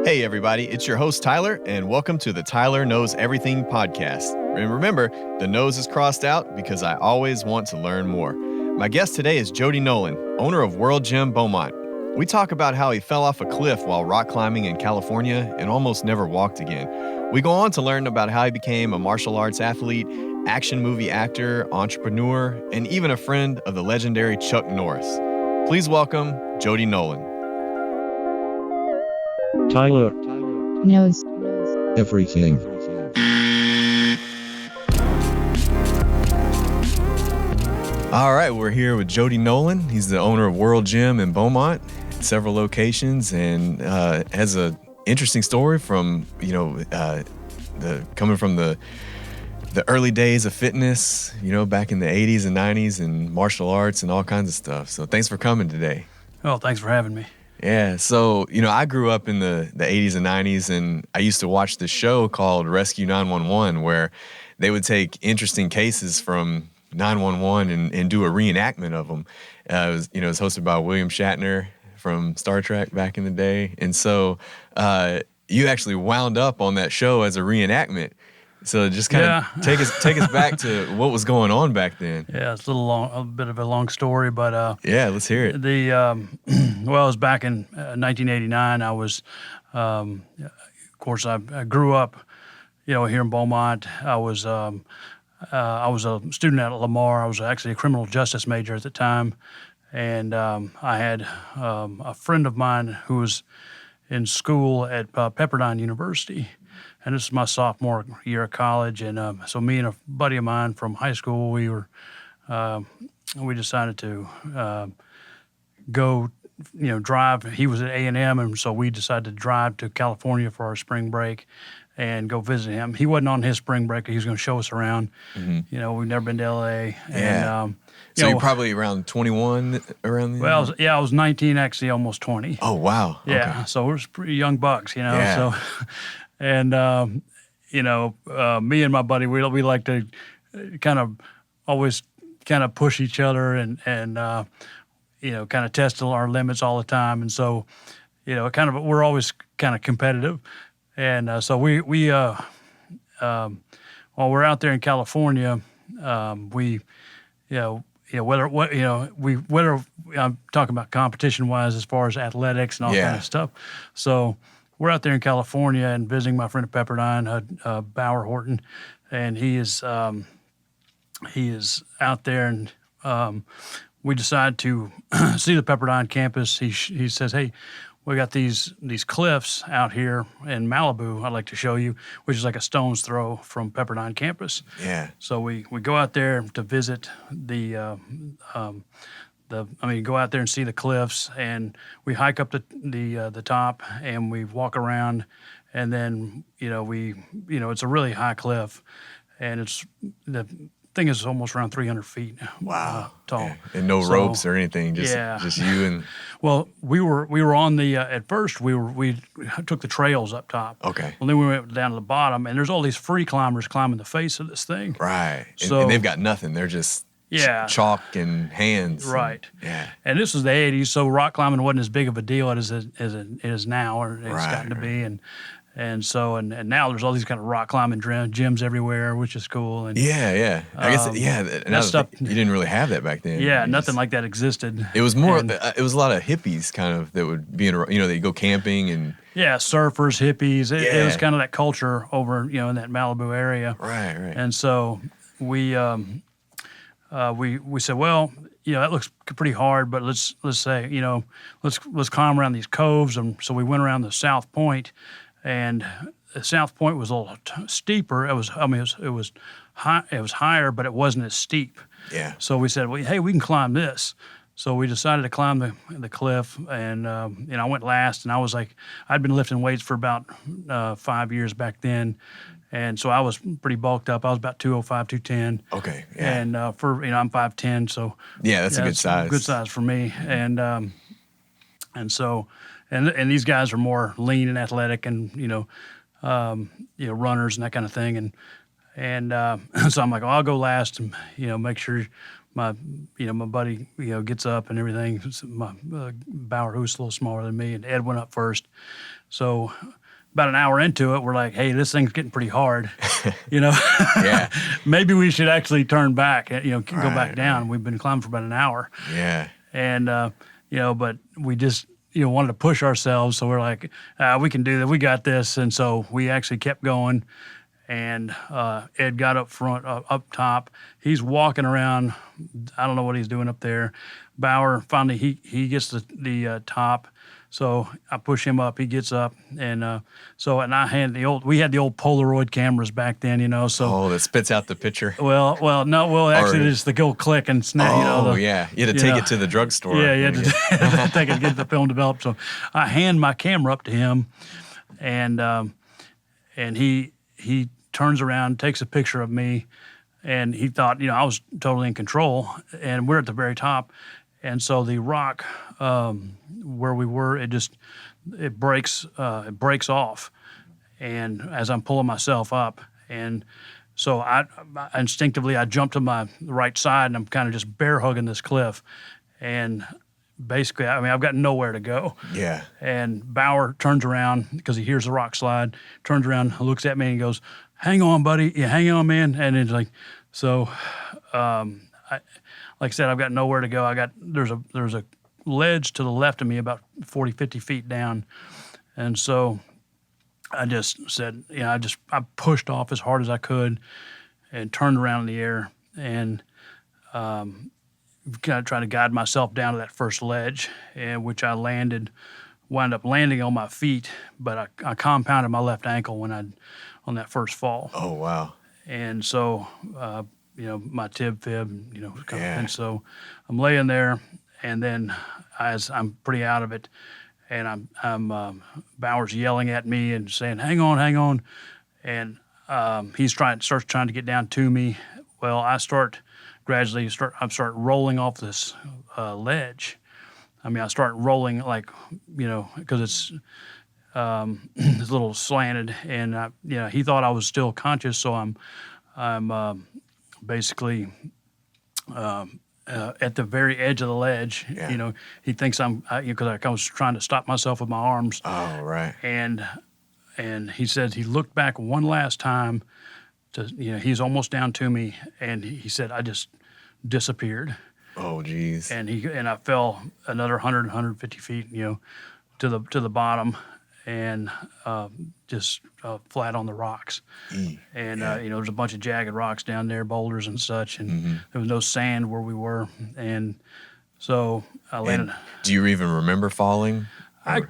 Hey everybody, it's your host Tyler, and welcome to the Tyler Knows Everything podcast. And remember, the nose is crossed out because I always want to learn more. My guest today is Jody Nolan, owner of World Gym Beaumont. We talk about how he fell off a cliff while rock climbing in California and almost never walked again. We go on to learn about how he became a martial arts athlete, action movie actor, entrepreneur, and even a friend of the legendary Chuck Norris. Please welcome Jody Nolan. Tyler knows everything. All right, we're here with Jody Nolan. He's the owner of World Gym in Beaumont, several locations, and has an interesting story from coming from the early days of fitness, back in the 80s and 90s, and martial arts and all kinds of stuff. So thanks for coming today. Oh, thanks for having me. Yeah, so, I grew up in the 80s and 90s, and I used to watch this show called Rescue 911, where they would take interesting cases from 911 and do a reenactment of them. It was hosted by William Shatner from Star Trek back in the day. And so you actually wound up on that show as a reenactment. So just kind of take us back to what was going on back then. Yeah, it's a bit of a long story, but yeah, let's hear it. It was back in 1989. I was, of course, I grew up, here in Beaumont. I was a student at Lamar. I was actually a criminal justice major at the time, and I had a friend of mine who was in school at Pepperdine University. And this is my sophomore year of college, and so me and a buddy of mine from high school, we decided to go, drive. He was at A&M, and so we decided to drive to California for our spring break and go visit him. He wasn't on his spring break; he was going to show us around. Mm-hmm. We've never been to LA. Yeah. And, so you're probably around 21 around then? Well, I was 19, actually, almost 20. Oh wow! Yeah, okay. So we're pretty young bucks, Yeah. So. And, me and my buddy, we like to kind of always kind of push each other and kind of test our limits all the time. And so, we're always kind of competitive. And so we while we're out there in California, whether I'm talking about competition-wise as far as athletics and all kind of stuff. So, we're out there in California and visiting my friend at Pepperdine, Bauer Horton, and he is out there, and we decide to see the Pepperdine campus. He says, "Hey, we got these cliffs out here in Malibu. I'd like to show you," which is like a stone's throw from Pepperdine campus. Yeah. So we go out there to visit go out there and see the cliffs, and we hike up the top, and we walk around, and then it's a really high cliff, and the thing is almost around 300 feet. Wow. Tall. Yeah. And no ropes or anything, just you and. Well, we were on the at first we took the trails up top. Okay. Well, then we went down to the bottom, and there's all these free climbers climbing the face of this thing. Right. So and they've got nothing. They're just. Chalk and hands. Right. Yeah. And this was the 80s, so rock climbing wasn't as big of a deal as it is now, or it's gotten to be. And so now there's all these kind of rock climbing gyms everywhere, which is cool. And yeah. I guess that stuff you didn't really have that back then. Yeah, nothing like that existed. It was more. It was a lot of hippies kind of that would be in. They go camping and. Yeah, surfers, hippies. It was kind of that culture over in that Malibu area. Right. And so we said, well, that looks pretty hard, but let's say, let's climb around these coves. And so we went around the South Point, and the South Point was a little steeper. It was high. It was higher, but it wasn't as steep. Yeah. So we said, well, hey, we can climb this. So we decided to climb the cliff, and I went last, and I was like, I'd been lifting weights for about 5 years back then. And so I was pretty bulked up. I was about 205, 210. Okay, yeah. And I'm 5'10", so yeah, that's a good size. Good size for me. And so these guys are more lean and athletic, and runners and that kind of thing. And so I'm like, I'll go last, and make sure my buddy, gets up and everything. My Bauer, who's a little smaller than me, and Ed went up first. So about an hour into it, we're like, hey, this thing's getting pretty hard, Yeah. Maybe we should actually turn back, go back down. Right. We've been climbing for about an hour. Yeah. And, but we just, wanted to push ourselves. So we're like, we can do that. We got this. And so we actually kept going. And Ed got up front, up top. He's walking around. I don't know what he's doing up there. Bauer, finally, he gets the top. So I push him up. He gets up, and I had we had the old Polaroid cameras back then, So that spits out the picture. Well, no, actually, it's the old click and snap. Yeah, you had to take it to the drugstore. Yeah, you had to take it to get the film developed. So I hand my camera up to him, and he turns around, takes a picture of me, and he thought, I was totally in control, and we're at the very top. And so the rock where we were, it breaks off, and as I'm pulling myself up, and so I instinctively jump to my right side, and I'm kind of just bear hugging this cliff, and basically, I've got nowhere to go. Yeah. And Bauer turns around because he hears the rock slide, turns around, looks at me, and goes, "Hang on, buddy. Yeah, hang on, man." And it's like, so. Like I said, I've got nowhere to go. There's a ledge to the left of me about 40, 50 feet down. And so I just said, I pushed off as hard as I could and turned around in the air and kind of trying to guide myself down to that first ledge, which I wound up landing on my feet, but I compounded my left ankle on that first fall. Oh, wow. And so, my fib, Yeah. and so I'm laying there, and then as I'm pretty out of it, and I'm Bauer's yelling at me and saying, hang on, and he starts trying to get down to me. Well, I start rolling off this ledge. I start rolling because it's it's a little slanted, and he thought I was still conscious, so I'm basically at the very edge of the ledge. Yeah. He thinks because I was trying to stop myself with my arms. Oh, right. And he said he looked back one last time he's almost down to me, and he said I just disappeared. Oh, geez. And I fell another 150 feet, to the bottom, and just flat on the rocks. And there's a bunch of jagged rocks down there, boulders and such, and there was no sand where we were. And so I landed. And do you even remember falling? I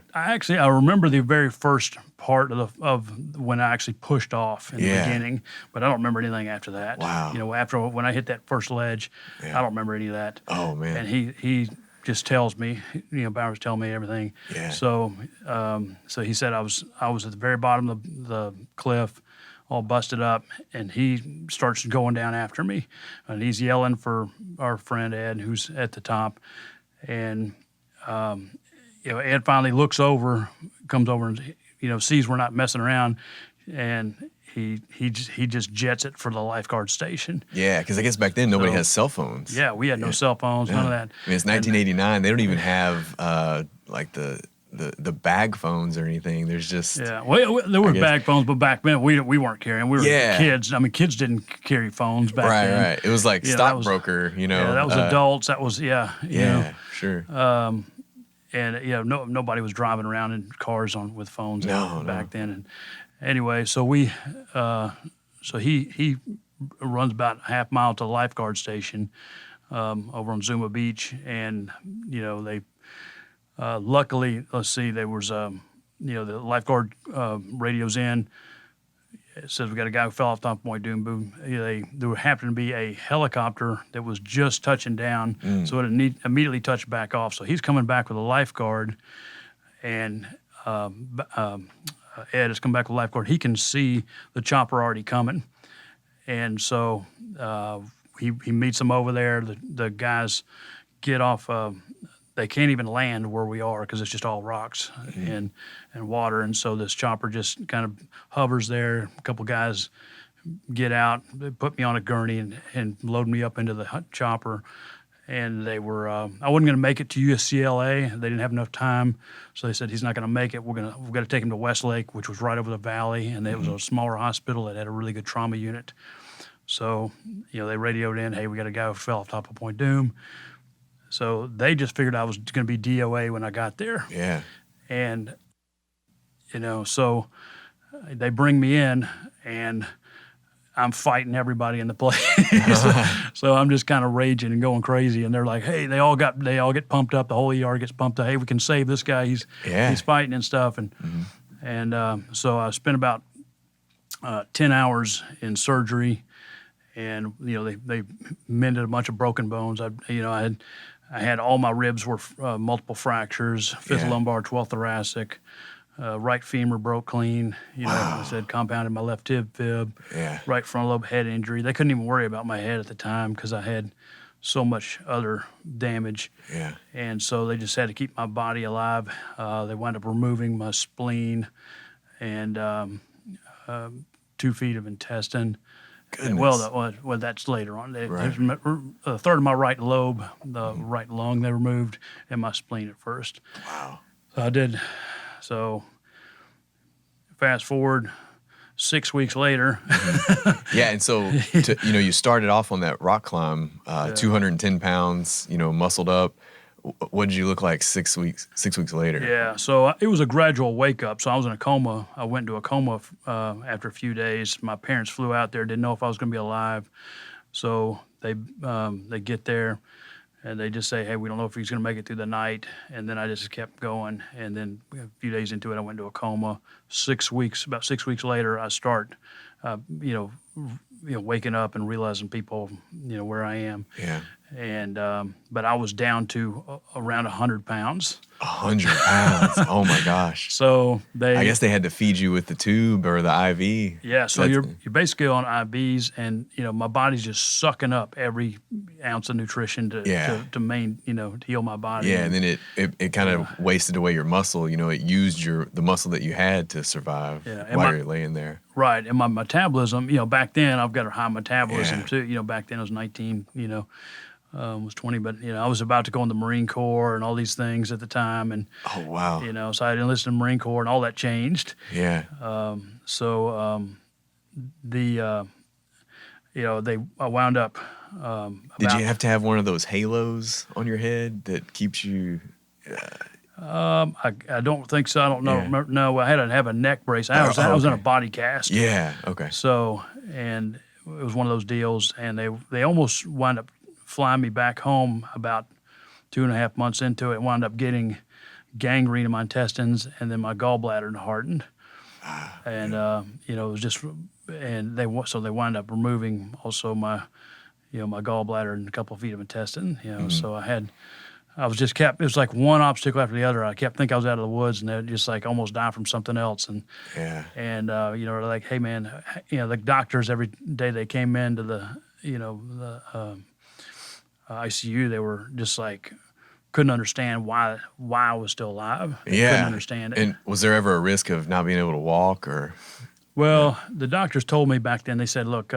remember the very first part of when I actually pushed off in the beginning, but I don't remember anything after that. Wow. After when I hit that first ledge, I don't remember any of that. Oh, man. And he just tells me, Bauer's telling me everything. Yeah. So he said I was at the very bottom of the cliff, all busted up, and he starts going down after me, and he's yelling for our friend Ed, who's at the top, and Ed finally comes over and sees we're not messing around, and he just jets it for the lifeguard station. Yeah, because I guess back then nobody has cell phones. Yeah, we had no cell phones, none of that. It's 1989. They don't even have the bag phones or anything. There's just there were bag phones, but back then we weren't carrying. We were kids. Kids didn't carry phones back then. Right. It was like stockbroker. Yeah, that was adults. That was sure. And nobody was driving around in cars with phones back then. And anyway, so he runs about a half mile to the lifeguard station over on Zuma Beach, and they luckily, let's see, there was the lifeguard radios in. It says we got a guy who fell off top of Point Dume. There happened to be a helicopter that was just touching down, so it immediately touched back off. So he's coming back with a lifeguard, and Ed has come back with a lifeguard. He can see the chopper already coming, and so he meets them over there. The guys get off. They can't even land where we are because it's just all rocks and water. And so this chopper just kind of hovers there. A couple guys get out. They put me on a gurney and load me up into the chopper. And they were, I wasn't going to make it to UCLA. They didn't have enough time. So they said, he's not going to make it. We've got to take him to Westlake, which was right over the valley. And it was a smaller hospital that had a really good trauma unit. So, they radioed in, hey, we got a guy who fell off top of Point Dume. So they just figured I was going to be DOA when I got there. Yeah. And, so they bring me in and I'm fighting everybody in the place. So I'm just kind of raging and going crazy. And they're like, hey, they all get pumped up. The whole ER gets pumped up. Hey, we can save this guy. He's fighting and stuff. And so I spent about 10 hours in surgery. And, they mended a bunch of broken bones. I had all my ribs were multiple fractures, fifth lumbar, 12th thoracic. Right femur broke clean. I said compounded my left fib. Yeah. Right frontal lobe head injury. They couldn't even worry about my head at the time because I had so much other damage. Yeah. And so they just had to keep my body alive. They wound up removing my spleen and 2 feet of intestine. Goodness. Well, that's later on. Right. A third of my right lobe, the right lung, they removed, and my spleen at first. Wow. So I did. So fast forward 6 weeks later. Yeah, and so you started off on that rock climb, 210 pounds, muscled up. What did you look like 6 weeks later? Yeah, so it was a gradual wake up. So I was in a coma. I went into a coma after a few days. My parents flew out there, didn't know if I was going to be alive. So they get there. And they just say, hey, we don't know if he's going to make it through the night. And then I just kept going. And then a few days into it, I went into a coma. About 6 weeks later, I start, waking up and realizing people, where I am. Yeah. And but I was down to around 100 pounds. 100 pounds. Oh my gosh. So I guess they had to feed you with the tube or the IV. Yeah. So you're basically on IVs, and my body's just sucking up every ounce of nutrition to heal my body. Yeah, and then it kind of wasted away your muscle. It used the muscle that you had to survive while you're laying there. Right, and my metabolism. Back then I've got a high metabolism too. Back then I was 19. Was 20, but I was about to go in the Marine Corps and all these things at the time, and oh wow, so I enlisted in the Marine Corps, and all that changed. Yeah. I wound up. Did you have to have one of those halos on your head that keeps you? I don't think so. I don't know. Yeah. No, I had to have a neck brace. I was in a body cast. Yeah. Okay. So, and it was one of those deals, and they almost wound up flying me back home about 2.5 months into it. Wound up getting gangrene in my intestines, and then my gallbladder hardened. And it was just, and they wound up removing also my, my gallbladder and a couple of feet of intestine. So it was like one obstacle after the other. I kept thinking I was out of the woods, and they'd just like almost die from something else. And they're like, hey man, the doctors every day they came into the ICU, they were just like couldn't understand why I was still alive. They couldn't understand it. And was there ever a risk of not being able to walk or? Well, the doctors told me back then. They said, look,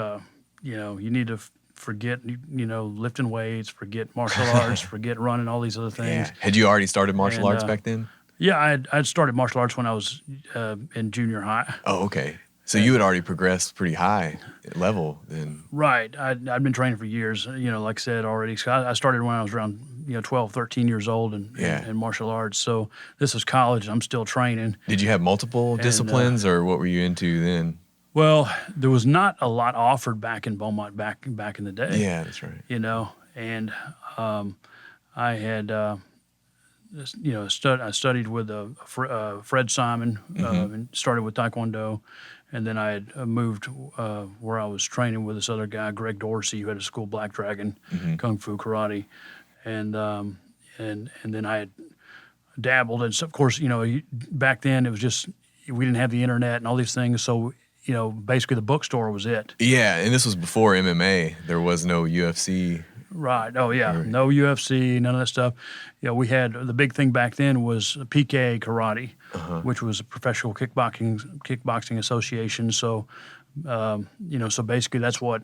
you need to forget, lifting weights, forget martial arts, forget running, all these other things. Yeah. Had you already started martial arts back then? Yeah, I'd started martial arts when I was in junior high. Oh, okay. So you had already progressed pretty high level then. Right. I'd been training for years, like I said already. So I started when I was around, 12, 13 years old in martial arts. So this is college. I'm still training. Did you have multiple disciplines or what were you into then? Well, there was not a lot offered back in Beaumont back in the day. Yeah, that's right. And I had, I studied with Fred Simon and started with Taekwondo. And then I had moved where I was training with this other guy, Greg Dorsey, who had a school, Black Dragon, Kung Fu Karate. And then I had dabbled. And so, of course, back then it was just, we didn't have the internet and all these things. So, basically the bookstore was it. Yeah, and this was before MMA. There was no UFC. Right. Oh, yeah. No UFC, none of that stuff. We had, the big thing back then was PKA Karate, which was a professional kickboxing association. So You know, so basically that's what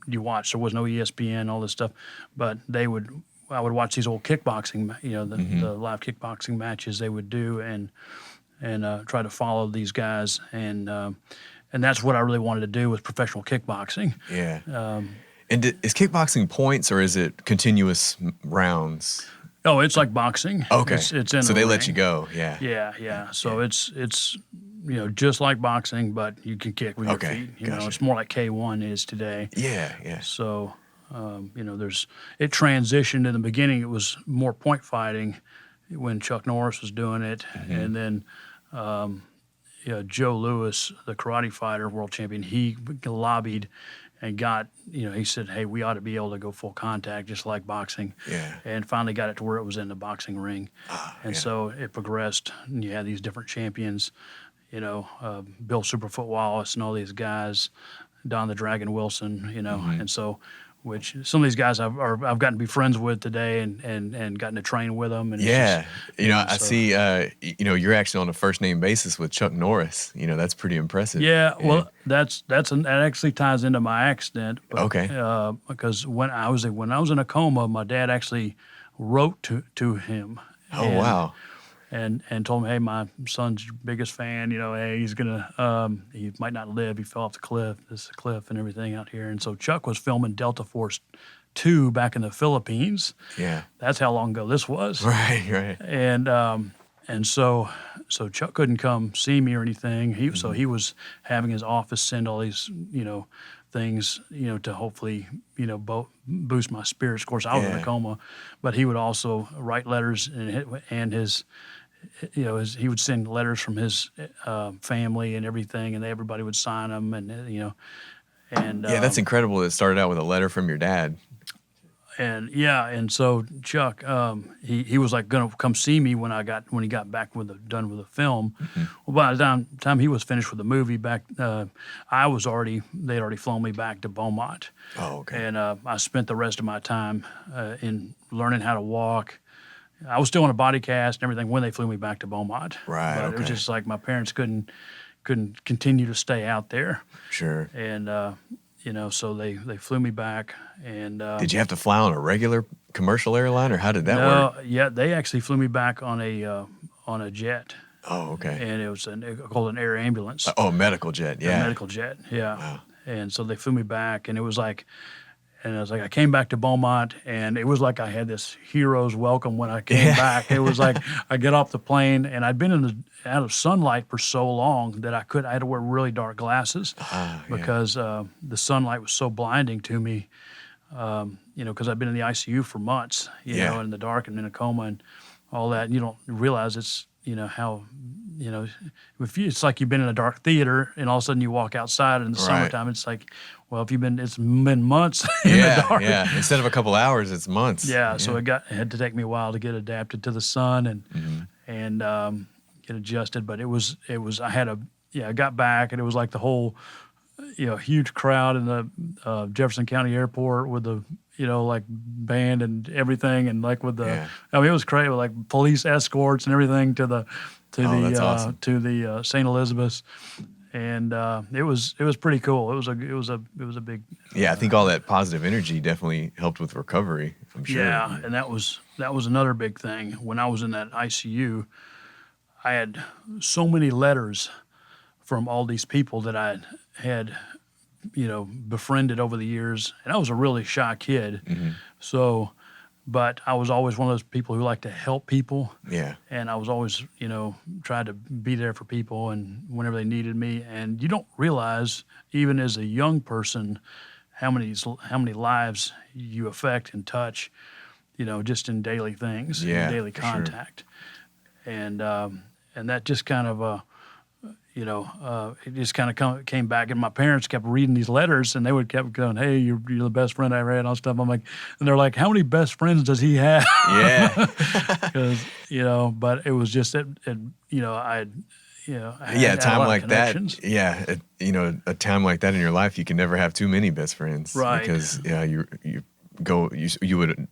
you watch. There was no ESPN, all this stuff, but I would watch these old kickboxing, you know, the live kickboxing matches they would do, and try to follow these guys, and that's what I really wanted to do with professional kickboxing. Yeah. And is kickboxing points or is it continuous rounds? Oh, it's like boxing. Okay. It's in so the they ring. let you go. Yeah. Yeah. So it's you know, just like boxing, but you can kick with your feet. You know, it's more like K1 is today. Yeah. So, you know, it transitioned in the beginning. It was more point fighting when Chuck Norris was doing it. And then Joe Louis, the karate fighter, world champion, he lobbied and got, you know, he said, hey, we ought to be able to go full contact just like boxing. Yeah. And finally got it to where it was in the boxing ring. So it progressed, and you had these different champions, you know, Bill Superfoot Wallace and all these guys, Don the Dragon Wilson, you know, and so, which some of these guys I've gotten to be friends with today and gotten to train with them. And I see, you know, you're actually on a first name basis with Chuck Norris. You know, that's pretty impressive. Yeah, well, that actually ties into my accident. But, Okay. Because when I was in a coma, my dad actually wrote to him. Oh, wow. And told him, hey, my son's your biggest fan. You know, hey, he's gonna he might not live. He fell off the cliff. This is a cliff and everything out here. And so Chuck was filming Delta Force 2 back in the Philippines. Yeah. That's how long ago this was. Right. And so Chuck couldn't come see me or anything. So he was having his office send all these, you know, things, you know, to hopefully, you know, boost my spirits. Of course, I was in a coma, but he would also write letters and his, you know, he would send letters from his family and everything, and everybody would sign them, and you know, and that's incredible. It started out with a letter from your dad. And so Chuck, he was like gonna come see me when he got back done with the film. Well, by the time he was finished with the movie, they'd already flown me back to Beaumont. Oh, okay. And I spent the rest of my time in learning how to walk. I was still in a body cast and everything when they flew me back to Beaumont. Right. But it was just like my parents couldn't continue to stay out there. Sure. And you know, so they flew me back. And did you have to fly on a regular commercial airline, or how did that work? Yeah, they actually flew me back on a jet. Oh, okay. And it was called an air ambulance. Oh, medical jet. Yeah. A medical jet. Yeah. Wow. And so they flew me back, and it was like, I came back to Beaumont, and it was like I had this hero's welcome when I came back. It was like I get off the plane, and I'd been out of sunlight for so long that I had to wear really dark glasses because the sunlight was so blinding to me. You know, because I've been in the ICU for months, you know, in the dark and in a coma and all that. And you don't realize it's, you know, how, you know, it's like you've been in a dark theater and all of a sudden you walk outside in the summertime. It's like, well, it's been months in the dark. Yeah. Instead of a couple hours, it's months. Yeah. So it had to take me a while to get adapted to the sun and get adjusted. But I got back, and it was like the whole, you know, huge crowd in the Jefferson County Airport with the, you know, like band and everything, and like with the, I mean, it was crazy, with like police escorts and everything to the St. Elizabeth's, and it was pretty cool. It was a big. Yeah, I think all that positive energy definitely helped with recovery. I'm sure. Yeah, and that was another big thing. When I was in that ICU, I had so many letters from all these people that I had, you know, befriended over the years. And I was a really shy kid. So, but I was always one of those people who liked to help people. Yeah. And I was always, you know, tried to be there for people and whenever they needed me. And you don't realize, even as a young person, how many lives you affect and touch, you know, just in daily things, in daily contact. Sure. And that just kind of, you know, it just kind of came back, and my parents kept reading these letters, and they would kept going, "Hey, you're the best friend I ever had," and all stuff. I'm like, and they're like, "How many best friends does he have?" Yeah, because you know, but it was just that, you know, I a time like that. Yeah, you know, a time like that in your life, you can never have too many best friends, right? Because you you would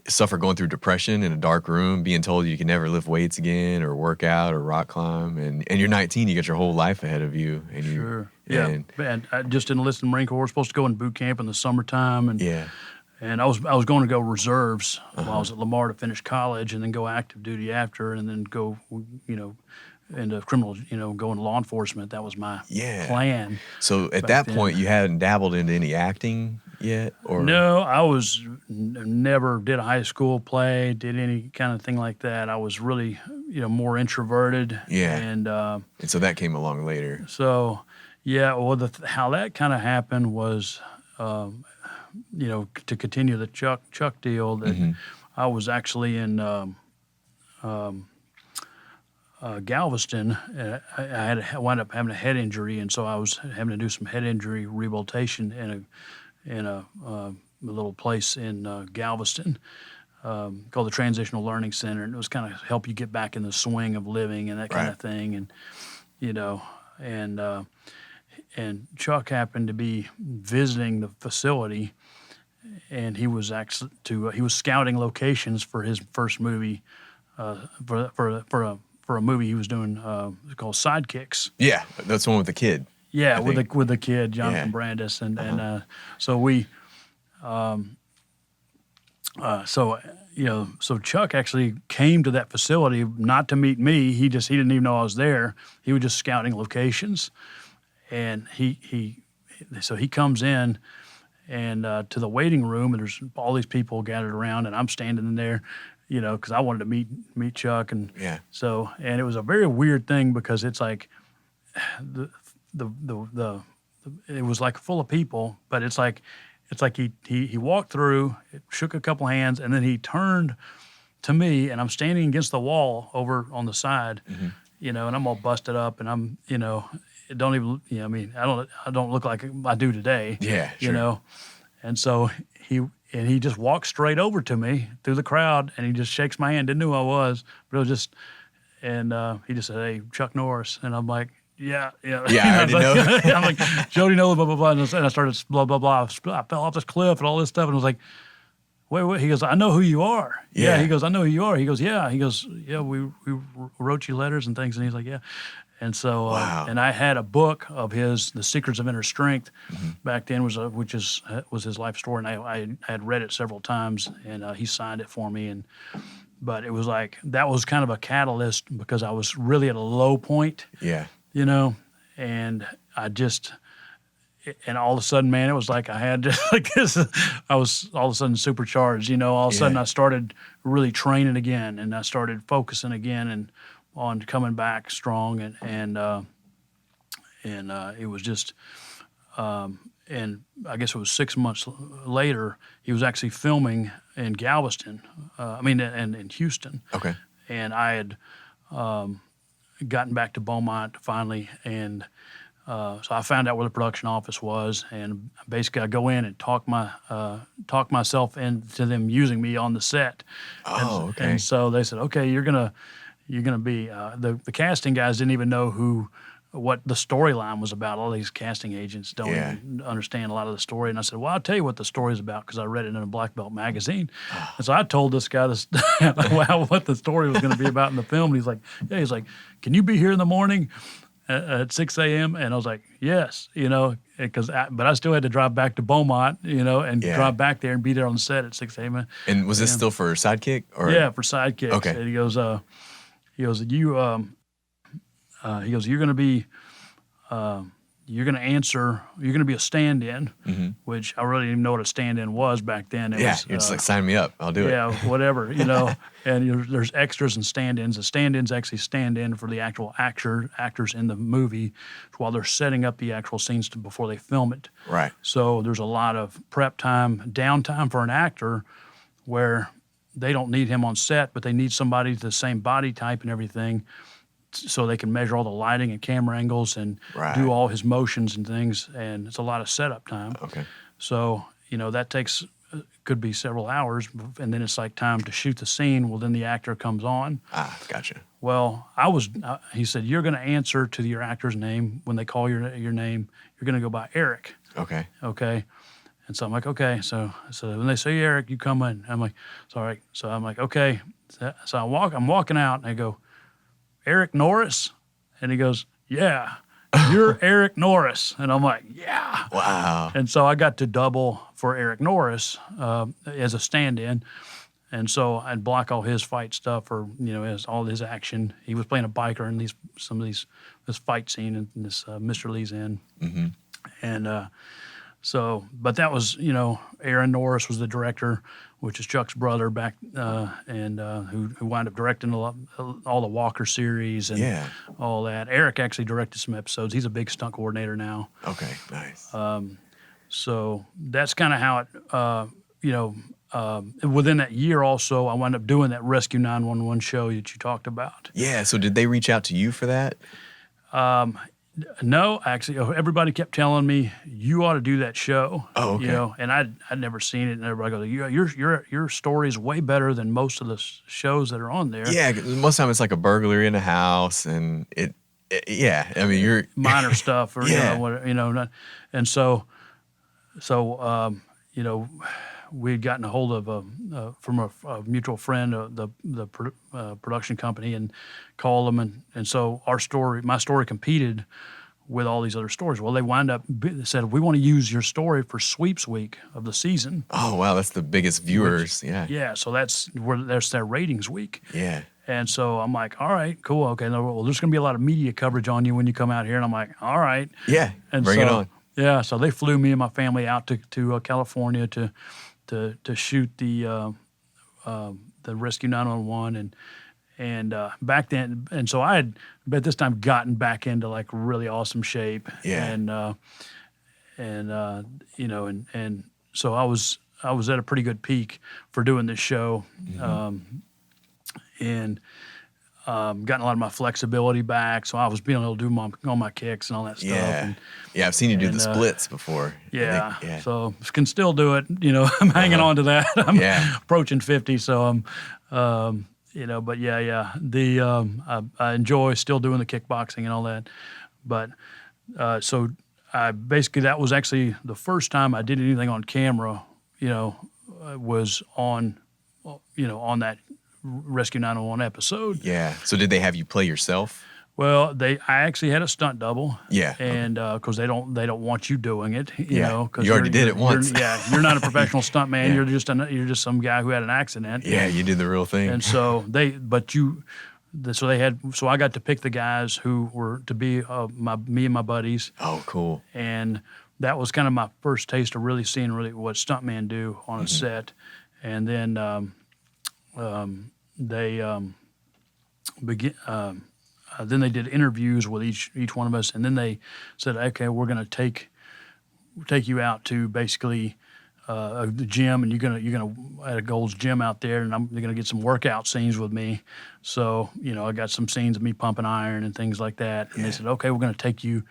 suffer going through depression in a dark room, being told you can never lift weights again or work out or rock climb, and you're 19, you got your whole life ahead of you, and Sure. Yeah. And I just enlisted in the Marine Corps. Supposed to go in boot camp in the summertime, and yeah, and I was going to go reserves while I was at Lamar to finish college, and then go active duty after, and then go into criminal, go into law enforcement. That was my plan. So at that point, you hadn't dabbled into any acting yet, or no? I was never did a high school play, did any kind of thing like that. I was really, more introverted. Yeah. And so that came along later. So, yeah. Well, how that kind of happened was, to continue the Chuck deal. That I was actually in Galveston. I wound up having a head injury, and so I was having to do some head injury rehabilitation in a little place in Galveston called the Transitional Learning Center, and it was kind of help you get back in the swing of living and that kind of thing, and Chuck happened to be visiting the facility, and he was he was scouting locations for his first movie, for a movie he was doing called Sidekicks. Yeah, that's the one with the kid. Yeah, with the kid, Jonathan Brandis, and so we, so Chuck actually came to that facility not to meet me. He didn't even know I was there. He was just scouting locations, and so he comes in and to the waiting room, and there's all these people gathered around, and I'm standing in there, because I wanted to meet Chuck, and so, and it was a very weird thing because it's like it was like full of people, but it's like he walked through, shook a couple hands, and then he turned to me, and I'm standing against the wall over on the side, and I'm all busted up, and I'm, it don't even, I don't look like I do today, sure. And so he just walks straight over to me through the crowd, and he just shakes my hand. Didn't know who I was, but it was just, and he just said, "Hey, Chuck Norris," and I'm like, Yeah. I didn't know. I'm like, Jody Nolan, blah, blah, blah. And I started blah, blah, blah. I fell off this cliff and all this stuff. And I was like, wait. He goes, I know who you are. Yeah. He goes, I know who you are. He goes, yeah. He goes, yeah, we wrote you letters and things. And he's like, yeah. And so, and I had a book of his, The Secrets of Inner Strength, back then, was his life story. And I had read it several times, and he signed it for me. But it was like, that was kind of a catalyst because I was really at a low point. Yeah. And and all of a sudden, man, it was like I had like this. I was all of a sudden supercharged. All of a sudden I started really training again, and I started focusing again and on coming back strong. And it was just, and I guess it was 6 months later, he was actually filming in Galveston. And in Houston. Okay. And I had gotten back to Beaumont finally, and so I found out where the production office was, and basically I go in and talk myself into them using me on the set. Okay. And so they said, okay, you're gonna be the casting guys didn't even know what the storyline was about. All these casting agents don't even understand a lot of the story. And I said, well, I'll tell you what the story's about because I read it in a black belt magazine. And so I told this guy what the story was going to be about in the film. And he's like, he's like, can you be here in the morning at 6 a.m.? And I was like, yes, but I still had to drive back to Beaumont, and drive back there and be there on the set at 6 a.m. And was this still for Sidekick? Or? Yeah, for Sidekicks. Okay. And he goes, you're going to be, you're going to be a stand-in, which I really didn't even know what a stand-in was back then. You're just like, sign me up, I'll do it. Yeah, whatever, and there's extras and stand-ins. The stand-ins actually stand in for the actual actors in the movie while they're setting up the actual scenes before they film it. Right. So there's a lot of prep time, downtime for an actor where they don't need him on set, but they need somebody the same body type and everything, so they can measure all the lighting and camera angles and do all his motions and things, and it's a lot of setup time. Okay. So, that could be several hours, and then it's like time to shoot the scene. Well, then the actor comes on. Gotcha. Well, he said, you're going to answer to your actor's name. When they call your name, you're going to go by Eric. Okay. Okay. And so I'm like, okay. So when they say, Eric, you come in, I'm like, it's all right. So I'm like, okay. So I'm walking out, and I go, Eric Norris? And he goes, yeah, you're Eric Norris. And I'm like, yeah. Wow. And so I got to double for Eric Norris as a stand-in. And so I'd block all his fight stuff, or all his action. He was playing a biker in this fight scene, and this Mr. Lee's in. Mm-hmm. And but that was, Aaron Norris was the director, which is Chuck's brother back, and who wound up directing all the Walker series and all that. Eric actually directed some episodes. He's a big stunt coordinator now. Okay, nice. So that's kind of how it, within that year also, I wound up doing that Rescue 911 show that you talked about. Yeah, so did they reach out to you for that? No, actually, everybody kept telling me, you ought to do that show. Oh, okay. And I'd never seen it, and everybody goes, your story is way better than most of the shows that are on there. Yeah, most of the time it's like a burglary in a house, and I mean, you're minor stuff, or and so we'd gotten a hold of from a mutual friend, the production company, and called them, and so my story competed with all these other stories. Well, they wind up said, we want to use your story for sweeps week of the season. Oh wow, that's the biggest viewers. Yeah, so that's their ratings week. Yeah. And so I'm like, all right, cool, okay. Well, there's going to be a lot of media coverage on you when you come out here, and I'm like, all right. Yeah, and bring it on. Yeah, so they flew me and my family out to California to shoot the Rescue 911, and back then, and so I had at this time gotten back into like really awesome shape. Yeah. And so I was at a pretty good peak for doing this show. Mm-hmm. And gotten a lot of my flexibility back, so I was being able to do all my kicks and all that stuff. Yeah, I've seen you do the splits before. Yeah, so can still do it. I'm hanging on to that. I'm approaching 50, so I'm, but I enjoy still doing the kickboxing and all that. But so I basically, that was actually the first time I did anything on camera. Was on that Rescue 911 episode. Yeah. So did they have you play yourself? Well, I actually had a stunt double. Yeah. And because they don't want you doing it, you know. Cause you already did it once. You're not a professional stunt man. You're just some guy who had an accident. Yeah, you did the real thing. And so so I got to pick the guys who were to be me and my buddies. Oh, cool. And that was kind of my first taste of really seeing what stuntmen do on a set. And then then they did interviews with each one of us, and then they said, okay, we're going to take you out to basically the gym, and you're gonna at a Gold's Gym out there, and they're gonna get some workout scenes with me. So I got some scenes of me pumping iron and things like that. And they said, okay, we're gonna take you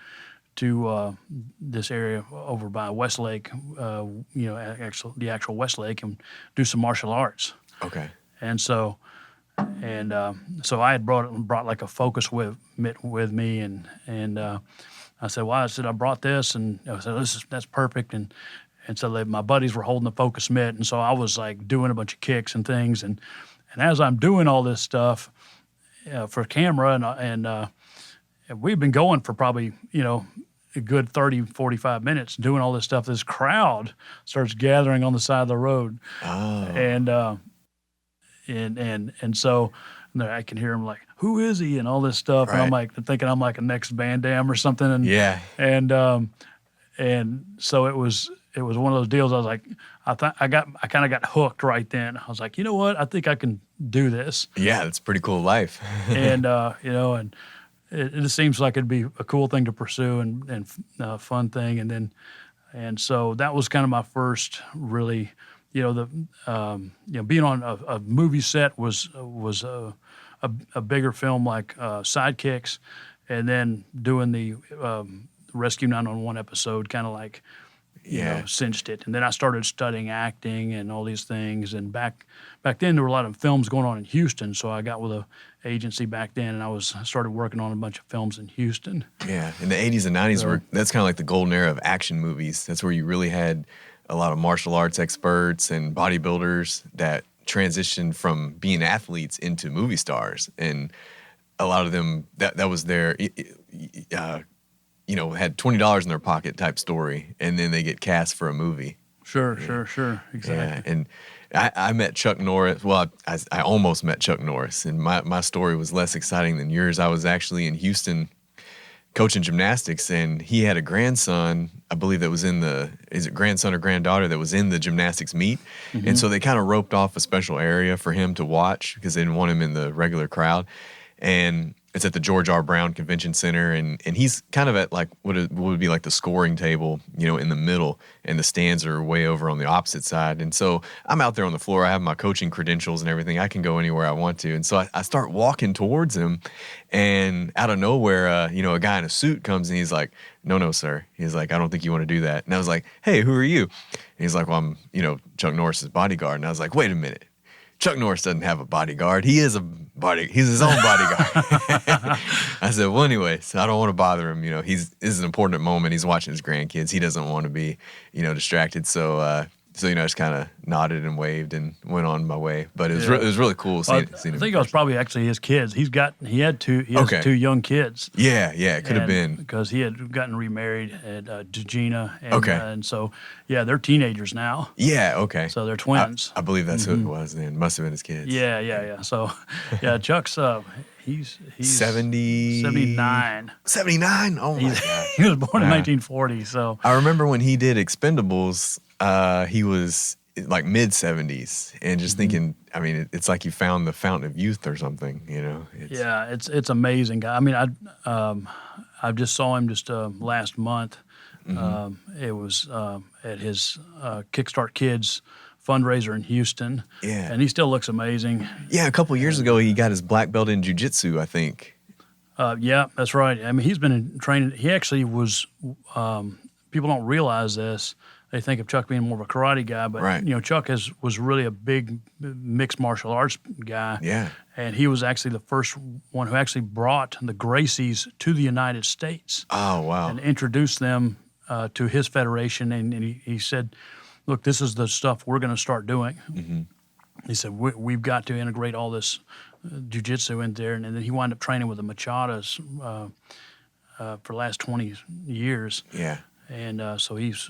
to this area over by Westlake, the actual Westlake, and do some martial arts. Okay. And so I had brought like a focus with me, and I said, I brought this, and I said, that's perfect, and so my buddies were holding the focus mitt, and so I was like doing a bunch of kicks and things, and as I'm doing all this stuff for camera, and we've been going for probably a good 30, 45 minutes doing all this stuff. This crowd starts gathering on the side of the road, and so I can hear him like, who is he, and all this stuff, and I'm like thinking I'm like a next Van Damme or something, and so it was one of those deals. I was like, I kind of got hooked right then. I was like, you know what, I think I can do this. Yeah, it's a pretty cool life. And and it just seems like it'd be a cool thing to pursue and fun thing, and so that was kind of my first really. Being on a movie set was a bigger film like Sidekicks, and then doing the Rescue 911 episode kind of like cinched it. And then I started studying acting and all these things. And back then there were a lot of films going on in Houston, so I got with a agency back then, and I started working on a bunch of films in Houston. Yeah, in the 80s and 90s that's kind of like the golden era of action movies. That's where you really had a lot of martial arts experts and bodybuilders that transitioned from being athletes into movie stars, and a lot of them that was their had $20 in their pocket type story, and then they get cast for a movie. Sure, exactly. Yeah, and I met Chuck Norris. Well, I almost met Chuck Norris, and my story was less exciting than yours. I was actually in Houston coaching gymnastics, and he had a grandson, I believe, that was is it grandson or granddaughter that was in the gymnastics meet. Mm-hmm. And so they kind of roped off a special area for him to watch because they didn't want him in the regular crowd. And it's at the George R. Brown Convention Center, and he's kind of at like what would be like the scoring table, in the middle, and the stands are way over on the opposite side. And so I'm out there on the floor. I have my coaching credentials and everything. I can go anywhere I want to. And so I start walking towards him, and out of nowhere, a guy in a suit comes and he's like, "No, sir." He's like, "I don't think you want to do that." And I was like, "Hey, who are you?" And he's like, "Well, I'm, Chuck Norris's bodyguard." And I was like, "Wait a minute. Chuck Norris doesn't have a bodyguard. He's his own bodyguard." I said, "Well, anyway, so I don't want to bother him. This is an important moment. He's watching his grandkids. He doesn't want to be, distracted." So I just kind of nodded and waved and went on my way. But it was really cool seeing him. I think it was probably actually his kids. He has two young kids. Yeah, it could have been. Because he had gotten remarried to Gina. And, Okay. And so, they're teenagers now. Yeah, okay. So they're twins. I believe that's who it was then. Must have been his kids. Yeah. So, Chuck's, he's 79. 79? Oh, my God. He was born in 1940, so. I remember when he did Expendables, he was like mid-70s, and just thinking, I mean, it's like you found the fountain of youth or something, It's amazing guy. I mean, I just saw him just last month. It was at his Kickstart Kids fundraiser in Houston. Yeah. And he still looks amazing. Yeah, a couple years ago, he got his black belt in Jiu-Jitsu, I think. Yeah, that's right. I mean, he's been in training. He actually was, people don't realize this. They think of Chuck being more of a karate guy, but right. Chuck was really a big mixed martial arts guy. Yeah. And he was actually the first one who actually brought the Gracies to the United States. Oh, wow. And introduced them to his federation. And he said, "Look, this is the stuff we're going to start doing." Mm-hmm. He said, we've got to integrate all this jiu-jitsu in there. And then he wound up training with the Machadas for the last 20 years. Yeah. And so he's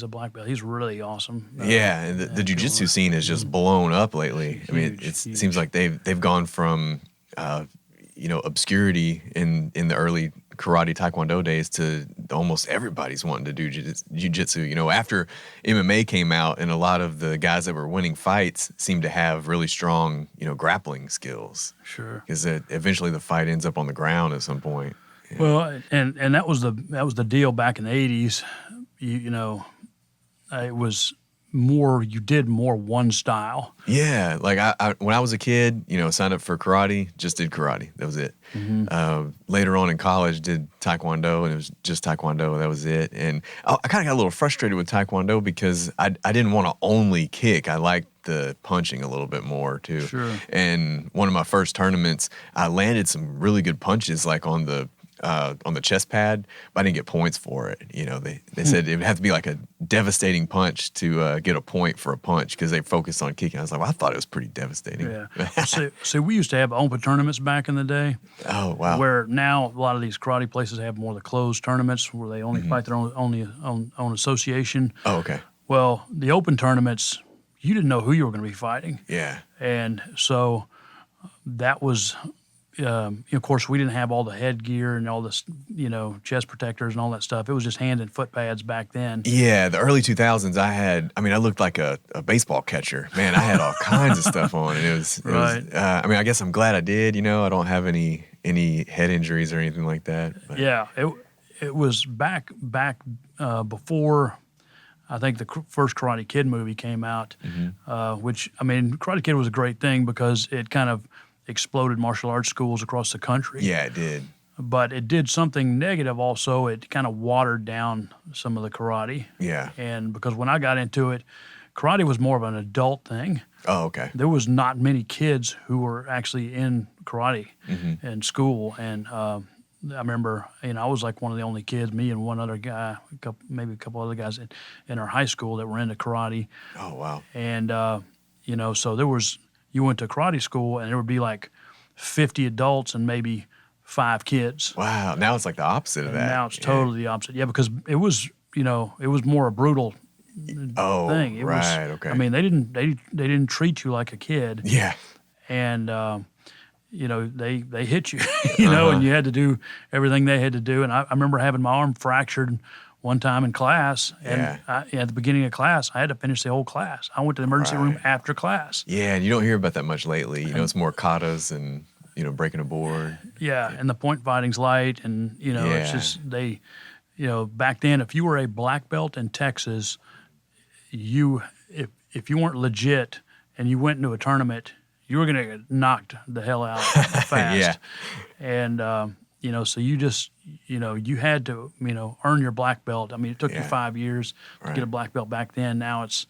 a black belt. He's really awesome. And the jiu-jitsu scene has just blown up lately. I mean, it seems like they've gone from obscurity in the early karate Taekwondo days to almost everybody's wanting to do jiu-jitsu. After MMA came out, and a lot of the guys that were winning fights seemed to have really strong grappling skills. Sure. Because eventually the fight ends up on the ground at some point. Yeah. Well, and that was the deal back in the 80s. It was more, you did more one style. Yeah, like I when I was a kid, signed up for karate, just did karate. That was it. Mm-hmm. Later on in college, did Taekwondo, and it was just Taekwondo. That was it. And I kind of got a little frustrated with Taekwondo because I didn't want to only kick. I liked the punching a little bit more too. Sure. And one of my first tournaments, I landed some really good punches, like on the chest pad, but I didn't get points for it. They said it would have to be like a devastating punch to get a point for a punch because they focused on kicking. I was like, well, I thought it was pretty devastating. Yeah. See, we used to have open tournaments back in the day. Oh, wow. Where now a lot of these karate places have more of the closed tournaments where they only fight their own association. Oh, okay. Well, the open tournaments, you didn't know who you were going to be fighting. Yeah. And so that was... of course, we didn't have all the headgear and all this, chest protectors and all that stuff. It was just hand and foot pads back then. Yeah, the early 2000s, I looked like a baseball catcher. Man, I had all kinds of stuff on, and it was I guess I'm glad I did. I don't have any head injuries or anything like that. But. Yeah, it was back before. I think the first Karate Kid movie came out, which, Karate Kid was a great thing because it kind of exploded martial arts schools across the country. Yeah, it did. But it did something negative also. It kind of watered down some of the karate. Yeah. And because when I got into it, karate was more of an adult thing. Oh, okay. There was not many kids who were actually in karate in school. And I remember, I was like one of the only kids, me and one other guy, maybe a couple other guys in our high school that were into karate. Oh, wow. And, so you went to karate school and there would be like 50 adults and maybe 5 kids. Wow. Now it's like the opposite of And that. now it's totally the opposite. Yeah, because it was more a brutal Oh, thing. It right. was, Okay. I mean, they didn't treat you like a kid. Yeah. And, they hit you, and you had to do everything they had to do. And I remember having my arm fractured one time in class, and at the beginning of class, I had to finish the whole class. I went to the emergency room after class. Yeah, and you don't hear about that much lately. It's more katas and, breaking a board. Yeah, and the point fighting's light, and, it's just back then, if you were a black belt in Texas, if you weren't legit and you went into a tournament, you were going to get knocked the hell out fast. Yeah. And, so you just, you had to, earn your black belt. I mean, it took you 5 years to get a black belt back then. Now it's,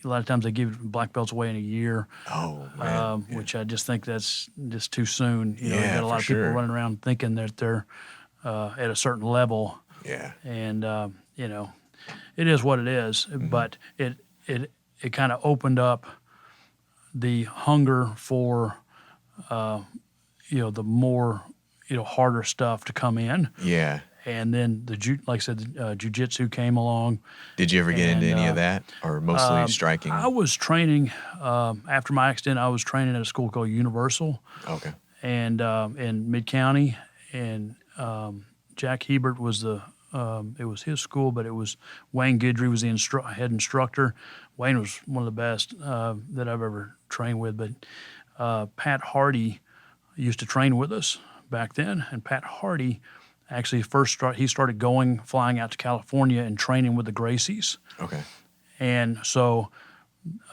a lot of times they give black belts away in a year. Oh, man. Which I just think that's just too soon. You got a lot of for people sure. running around thinking that they're at a certain level. Yeah. And, it is what it is. But it kind of opened up the hunger for, the more, harder stuff to come in. Yeah. And then like I said, Jiu-Jitsu came along. Did you ever get into any of that, or mostly striking? I was training, after my accident, I was training at a school called Universal. Okay. And in Mid-County. And Jack Hebert was it was his school, but it was Wayne Guidry was the head instructor. Wayne was one of the best that I've ever trained with. But Pat Hardy used to train with us back then, and Pat Hardy actually he started flying out to California and training with the Gracies. Okay. And so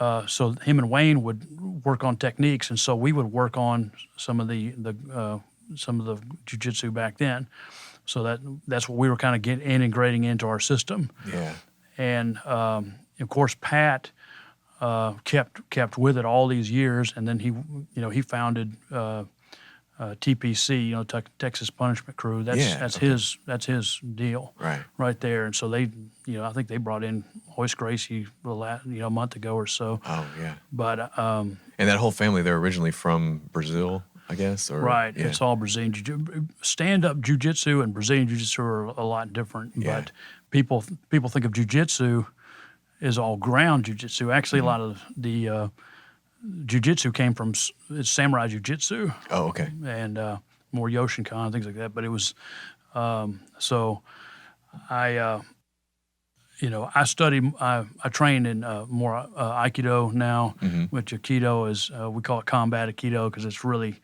him and Wayne would work on techniques, and so we would work on some of the jiu-jitsu back then. So that's what we were kind of integrating into our system. Yeah. And of course, Pat kept with it all these years, and then he founded TPC, Texas Punishment Crew. That's his deal, right there. And so they, I think they brought in Hoist Gracie a month ago or so. Oh yeah. But and that whole family, they're originally from Brazil, I guess, or right. Yeah. It's all Brazilian stand-up jiu-jitsu and Brazilian jiu-jitsu are a lot different. Yeah. But people think of jiu-jitsu as all ground jiu-jitsu. Actually, a lot of the jiu-jitsu came from samurai jiu-jitsu. Oh, okay. And more Yoshinkan, things like that. But it was so I train in more Aikido now, which Aikido is, we call it combat Aikido because it's really,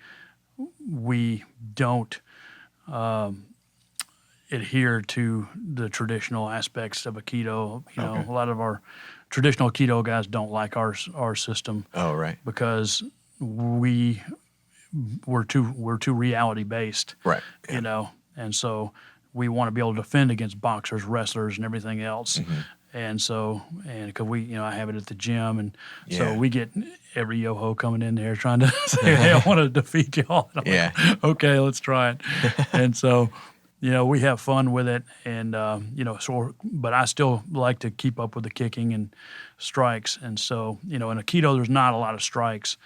we don't adhere to the traditional aspects of Aikido. A lot of our traditional Aikido guys don't like our system. Oh, right. Because we're too reality based. Right. Yeah. And so we want to be able to defend against boxers, wrestlers, and everything else. And so, because I have it at the gym, and so we get every yo-ho coming in there trying to say, hey, I want to defeat y'all. And I'm like, okay, let's try it. And so, we have fun with it, and but I still like to keep up with the kicking and strikes. And so, in Aikido, there's not a lot of strikes,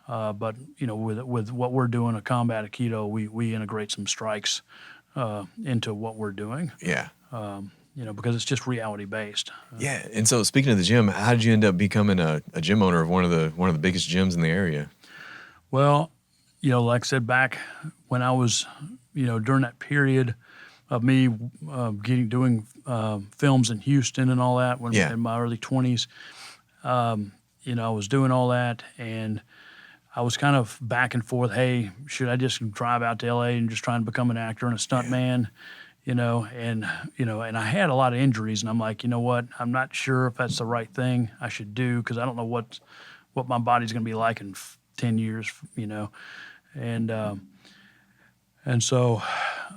but with what we're doing, a combat Aikido, we integrate some strikes into what we're doing. Yeah. Because it's just reality based. Yeah. And so, speaking of the gym, how did you end up becoming a gym owner of one of the biggest gyms in the area? Well, like I said, back when I was, during that period of me doing films in Houston and all that, in my early 20s, I was doing all that, and I was kind of back and forth. Hey, should I just drive out to LA and just try and become an actor and a stuntman? And I had a lot of injuries, and I'm like, you know what? I'm not sure if that's the right thing I should do because I don't know what my body's going to be like in 10 years, and so,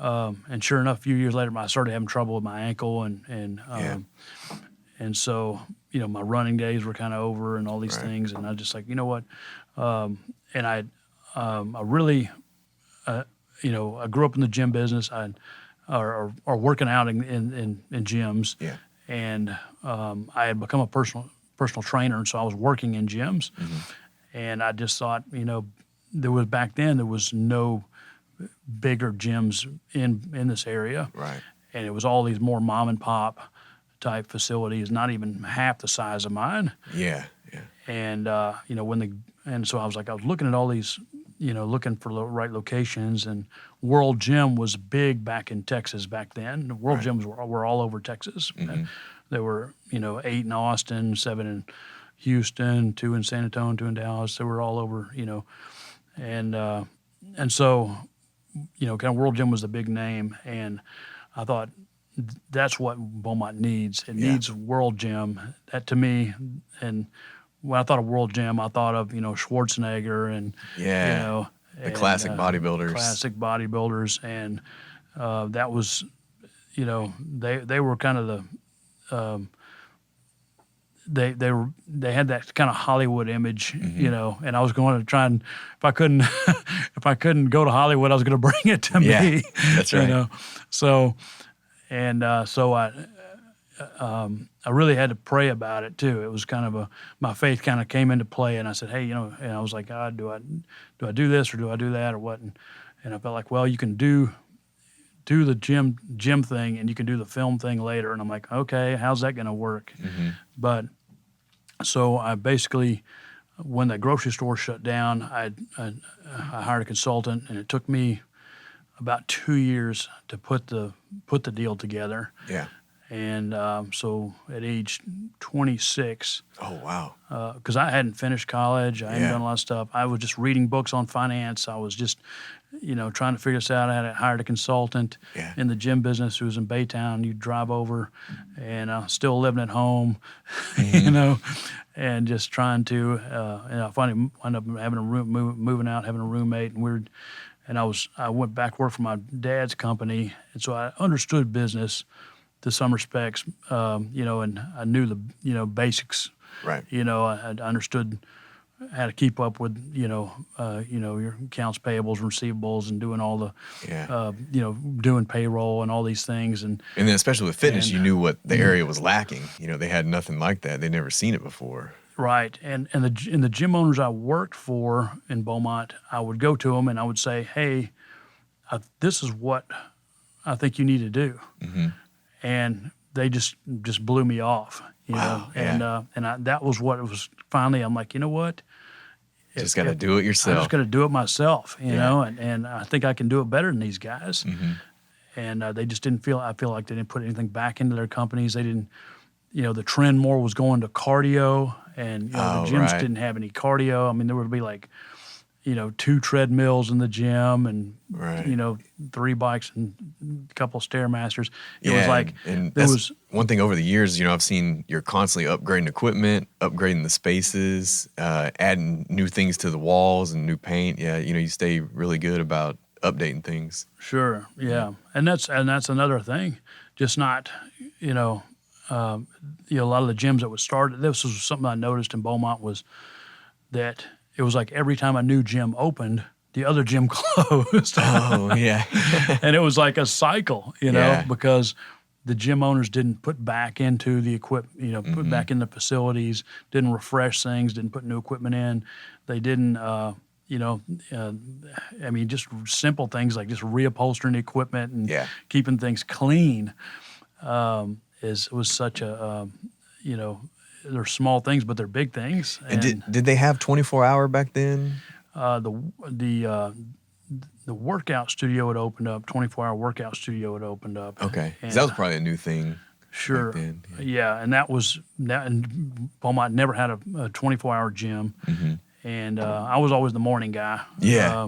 and sure enough, a few years later, I started having trouble with my ankle, and so, my running days were kind of over and all these things, and I just like, you know what? And I really I grew up in the gym business. Or working out in gyms. Yeah. And I had become a personal trainer, and so I was working in gyms. And I just thought, there was no bigger gyms in this area. Right. And it was all these more mom and pop type facilities, not even half the size of mine. Yeah. Yeah. And so I was looking at all these, looking for the right locations, and World Gym was big back in Texas back then. The World Gyms were all over Texas. There were, 8 in Austin, 7 in Houston, 2 in San Antonio, 2 in Dallas. They were all over, and so, kind of World Gym was the big name, and I thought that's what Beaumont needs. It needs World Gym. That to me, and when I thought of World Gym, I thought of Schwarzenegger and the classic bodybuilders. Classic bodybuilders, and that was, they were kind of the they had that kind of Hollywood image, and I was going to try and if I couldn't go to Hollywood, I was going to bring it to me. That's right. So I really had to pray about it too. It was kind of my faith kind of came into play, and I said, hey, and I was like, God, do I do this or do I do that or what? And I felt like, well, you can do the gym thing and you can do the film thing later. And I'm like, okay, how's that going to work? But so I basically, when the grocery store shut down, I hired a consultant, and it took me about 2 years to put the deal together. Yeah. And so at age 26, oh wow, because I hadn't finished college, I hadn't done a lot of stuff. I was just reading books on finance. I was just, trying to figure this out. I had hired a consultant in the gym business who was in Baytown. You'd drive over, and still living at home, and just trying to. And I finally wound up having a room, moving out, having a roommate, and I went back to work for my dad's company, and so I understood business to some respects, and I knew the, basics. Right. I understood how to keep up with, your accounts payables, receivables, and doing all the, doing payroll and all these things. And then especially with fitness, you knew what the area was lacking. They had nothing like that. They'd never seen it before. Right. And the gym owners I worked for in Beaumont, I would go to them and I would say, hey, this is what I think you need to do. And they just blew me off, Wow, know. And that was what it was. Finally, I'm like, you know what? Just got to do it yourself. I'm just going to do it myself, know. And I think I can do it better than these guys. And they just didn't feel. I feel like they didn't put anything back into their companies. They didn't. The trend more was going to cardio, and the gyms didn't have any cardio. I mean, there would be like, 2 treadmills in the gym and, 3 bikes and a couple of Stairmasters. It was like, and there was one thing over the years, I've seen you're constantly upgrading equipment, upgrading the spaces, adding new things to the walls and new paint. Yeah. You stay really good about updating things. Sure. Yeah. And that's another thing. Just not, a lot of the gyms that was started, this was something I noticed in Beaumont was that it was like every time a new gym opened, the other gym closed. Oh, yeah. And it was like a cycle, because the gym owners didn't put back into the equipment, put back in the facilities, didn't refresh things, didn't put new equipment in. They didn't, just simple things like just reupholstering the equipment and keeping things clean was such a, they're small things, but they're big things. And did they have 24-hour back then? The workout studio had opened up. 24-hour workout studio had opened up. Okay, that was probably a new thing. Sure. Back then. Yeah, and and Beaumont never had a 24-hour gym, and I was always the morning guy. Yeah.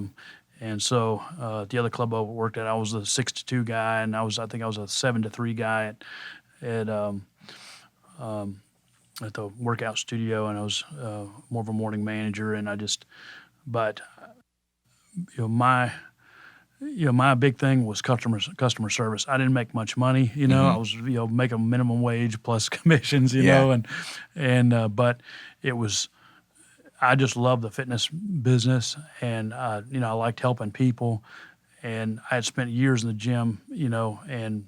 And so the other club I worked at, I was the 6 to 2 guy, and I think I was a 7 to 3 guy at the workout studio, and I was more of a morning manager. And but my big thing was customer service. I didn't make much money, I was making minimum wage plus commissions, know, and but it was. I just loved the fitness business, and I liked helping people, and I had spent years in the gym, and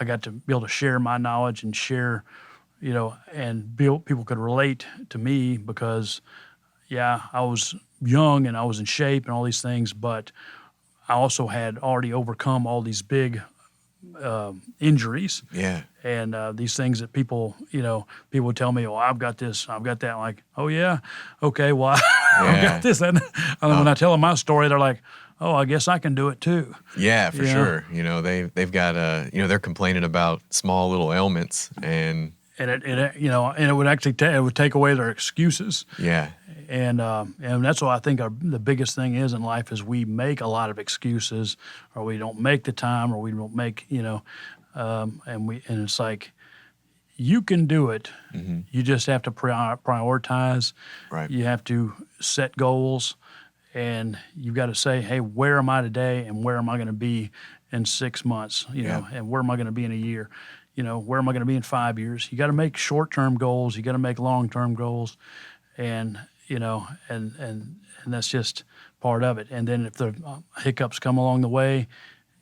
I got to be able to share my knowledge and share, and people could relate to me because, yeah, I was young and I was in shape and all these things, but I also had already overcome all these big injuries. Yeah. And these things that people would tell me, oh, I've got this, I've got that. I'm like, oh, yeah, okay, well, I've got this. And when I tell them my story, they're like, oh, I guess I can do it too. Yeah, for sure. They've got, they're complaining about small little ailments and it would actually it would take away their excuses. Yeah. And that's what I think the biggest thing is in life is we make a lot of excuses, or we don't make the time, or we don't make, and it's like, you can do it. Mm-hmm. You just have to prioritize. Right. You have to set goals, and you've got to say, hey, where am I today, and where am I going to be in 6 months, and where am I going to be in a year? Where am I going to be in 5 years? You got to make short-term goals. You got to make long-term goals. And and that's just part of it. And then if the hiccups come along the way,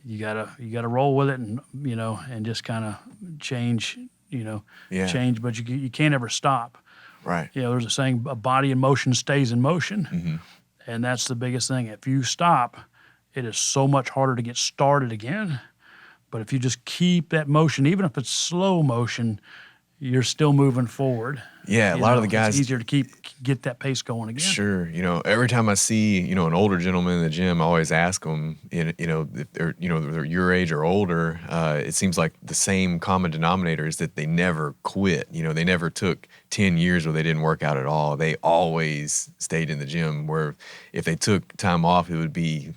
you gotta roll with it, and and just kind of change, change. But you can't ever stop. Right. There's a saying: a body in motion stays in motion, Mm-hmm. and that's the biggest thing. If you stop, it is so much harder to get started again. But if you just keep that motion, even if it's slow motion, you're still moving forward. Yeah, a lot of the guys. It's easier to get that pace going again. Sure. Every time I see, an older gentleman in the gym, I always ask them, if they're, they're your age or older, it seems like the same common denominator is that they never quit. They never took 10 years where they didn't work out at all. They always stayed in the gym, where if they took time off, it would be,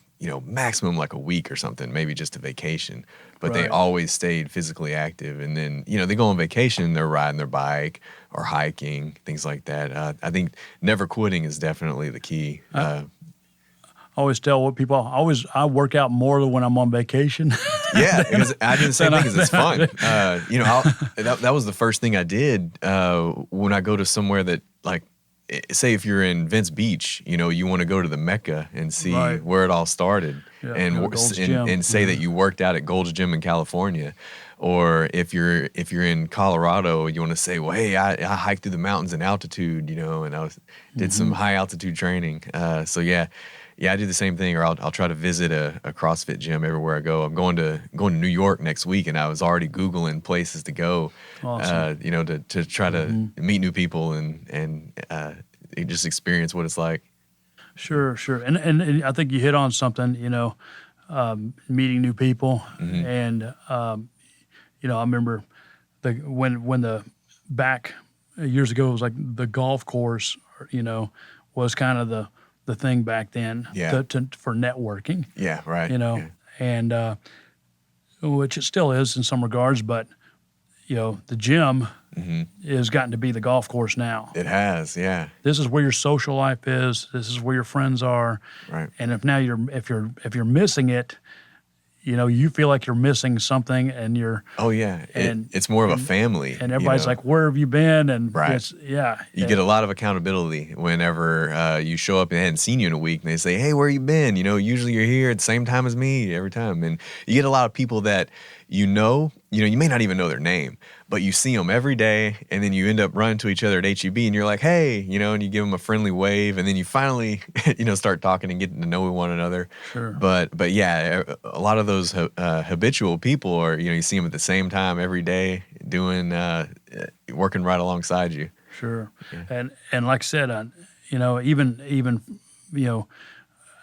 maximum like a week or something, maybe just a vacation. But They always stayed physically active. And then, they go on vacation, they're riding their bike or hiking, things like that. I think never quitting is definitely the key. I always tell people, I work out more than when I'm on vacation. Yeah, I do the same thing because it's fun. That was the first thing I did when I go to somewhere that, like, say if you're in Venice Beach, you want to go to the Mecca and see where it all started, and say that you worked out at Gold's Gym in California, or if you're in Colorado, you want to say, well, hey, I hiked through the mountains in altitude, and I did some high altitude training. So yeah, I do the same thing, or I'll try to visit a CrossFit gym everywhere I go. I'm going to New York next week, and I was already Googling places to go. Awesome. To try to meet new people and just experience what it's like. Sure. And I think you hit on something, meeting new people. Mm-hmm. And, I remember when the back years ago, it was like the golf course, was kind of the thing back then for networking. Yeah, right. And which it still is in some regards, but, the gym has gotten to be the golf course now. It has, yeah. This is where your social life is. This is where your friends are. Right. And if you're missing it, you feel like you're missing something, and you're. Oh yeah, it's more of a family. And everybody's like, "Where have you been?" And you get a lot of accountability whenever you show up and they hadn't seen you in a week, and they say, "Hey, where you been?" Usually you're here at the same time as me every time, and you get a lot of people that you may not even know their name, but you see them every day, and then you end up running to each other at HEB, and you're like, hey, and you give them a friendly wave, and then you finally, start talking and getting to know one another. Sure. But yeah, a lot of those habitual people are, you see them at the same time every day, doing, working right alongside you. Sure. Yeah. And like I said, even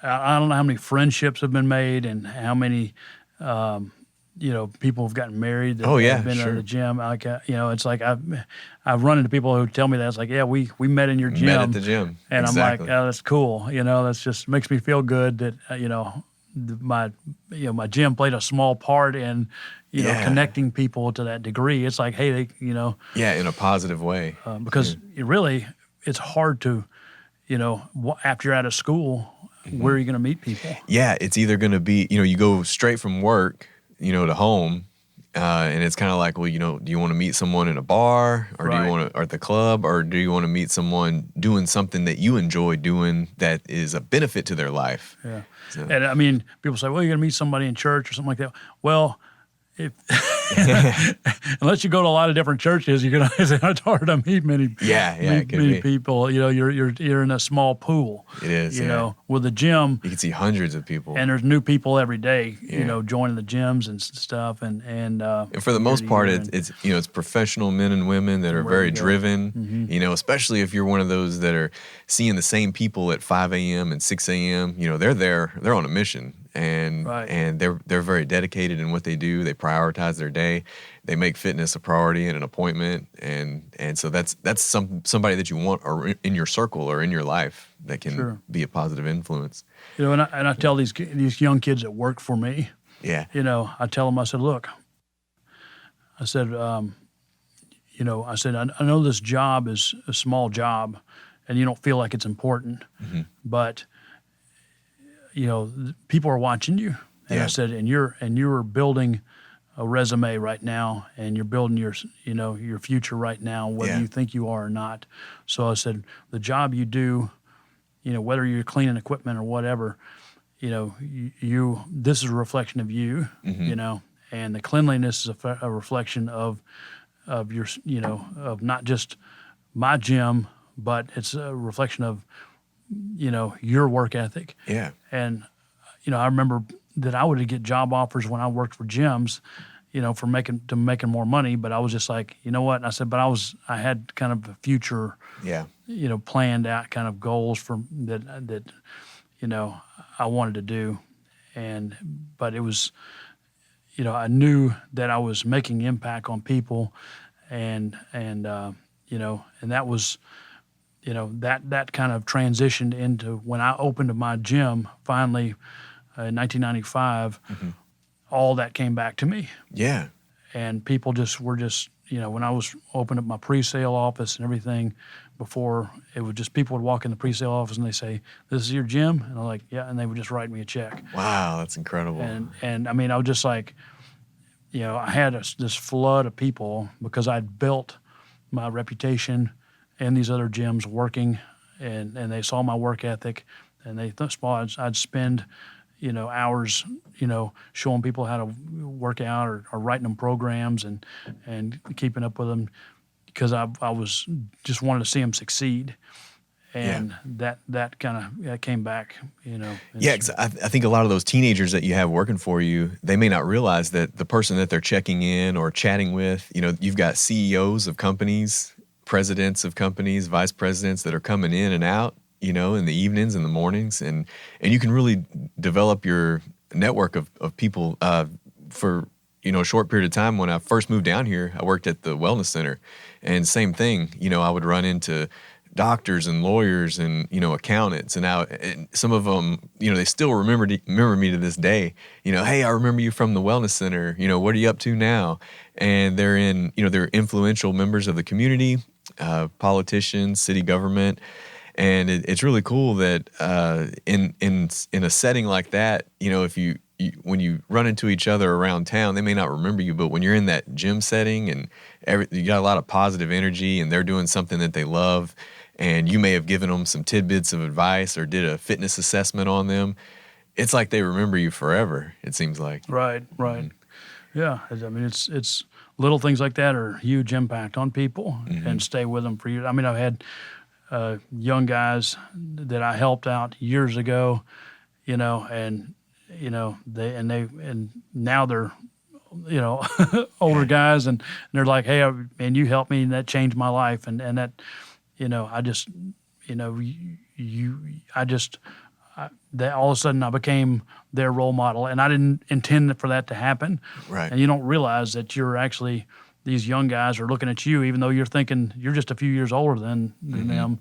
I don't know how many friendships have been made, and how many, people have gotten married that have been to the gym. Like, it's like I've run into people who tell me that. It's like, yeah, we met in your gym. Met at the gym. And exactly. I'm like, oh, that's cool. That's just makes me feel good that, my gym played a small part in, connecting people to that degree. It's like, hey, Yeah, in a positive way. Because it's hard to, after you're out of school, where are you going to meet people? Yeah, it's either going to be, you go straight from work, to home, And it's kind of like, well, do you want to meet someone in a bar, or do you Right. want to, or at the club, or do you want to meet someone doing something that you enjoy doing that is a benefit to their life? Yeah. So, And I mean, people say, well, you're going to meet somebody in church or something like that. Well, if unless you go to a lot of different churches, you're gonna. It's hard to meet many, it could many be. people. You're in a small pool. It is. With the gym, You can see hundreds of people. and there's new people every day. Yeah. Joining the gyms and stuff, and And for the most part, it's professional men and women that are Where very you go. driven. Especially if you're one of those that are seeing the same people at 5 a.m. and 6 a.m. They're on a mission, and Right. and they're very dedicated in what they do. They prioritize their day. They make fitness a priority and an appointment, and so that's somebody that you want in your circle or in your life that can Sure. be a positive influence. And I tell these young kids that work for me. Yeah. I tell them, I said, look, I said, I know this job is a small job and you don't feel like it's important, but, people are watching you. And Yeah. I said, and you're building a resume right now, and you're building your future right now, whether Yeah. you think you are or not. So I said, the job you do, whether you're cleaning equipment or whatever, this is a reflection of you, and the cleanliness is a reflection of your, of not just my gym, but it's a reflection of, your work ethic. Yeah. And, I remember that I would get job offers when I worked for gyms, for making more money, but I was just like, you know what? And I said, but I had kind of a future, Yeah. planned out kind of goals for that, I wanted to do. But it was, I knew that I was making impact on people, and that was, that kind of transitioned into when I opened my gym finally in 1995. All that came back to me, Yeah. and people were when I was opening up my pre-sale office and everything. Before, it would just, people would walk in the pre-sale office and they say, "This is your gym?" And I'm like, "Yeah," and they would just write me a check. Wow, that's incredible. And I mean, I was just like, I had this flood of people because I'd built my reputation in these other gyms working, and they saw my work ethic, and they thought I'd spend, hours, showing people how to work out or writing them programs and keeping up with them, because I was just wanted to see them succeed. And that kind of came back, Yeah, 'cause I think a lot of those teenagers that you have working for you, they may not realize that the person that they're checking in or chatting with, you've got CEOs of companies, presidents of companies, vice presidents that are coming in and out, in the evenings and the mornings, and you can really develop your network of people for a short period of time. When I first moved down here, I worked at the wellness center, and same thing. I would run into doctors and lawyers and accountants, and some of them, they still remember me to this day. Hey, I remember you from the wellness center. What are you up to now? And they're influential members of the community, politicians, city government, and it's really cool that in a setting like that, if you when you run into each other around town, they may not remember you, but when you're in that gym setting and you got a lot of positive energy, and they're doing something that they love, and you may have given them some tidbits of advice or did a fitness assessment on them, it's like they remember you forever, it seems like. Right. Yeah, I mean, it's little things like that are huge impact on people and stay with them for years. I mean, I've had young guys that I helped out years ago, and now they're older guys, and they're like, "Hey, man, you helped me, and that changed my life," and that, that all of a sudden I became their role model, and I didn't intend for that to happen. Right. And you don't realize that you're actually, these young guys are looking at you, even though you're thinking you're just a few years older than them.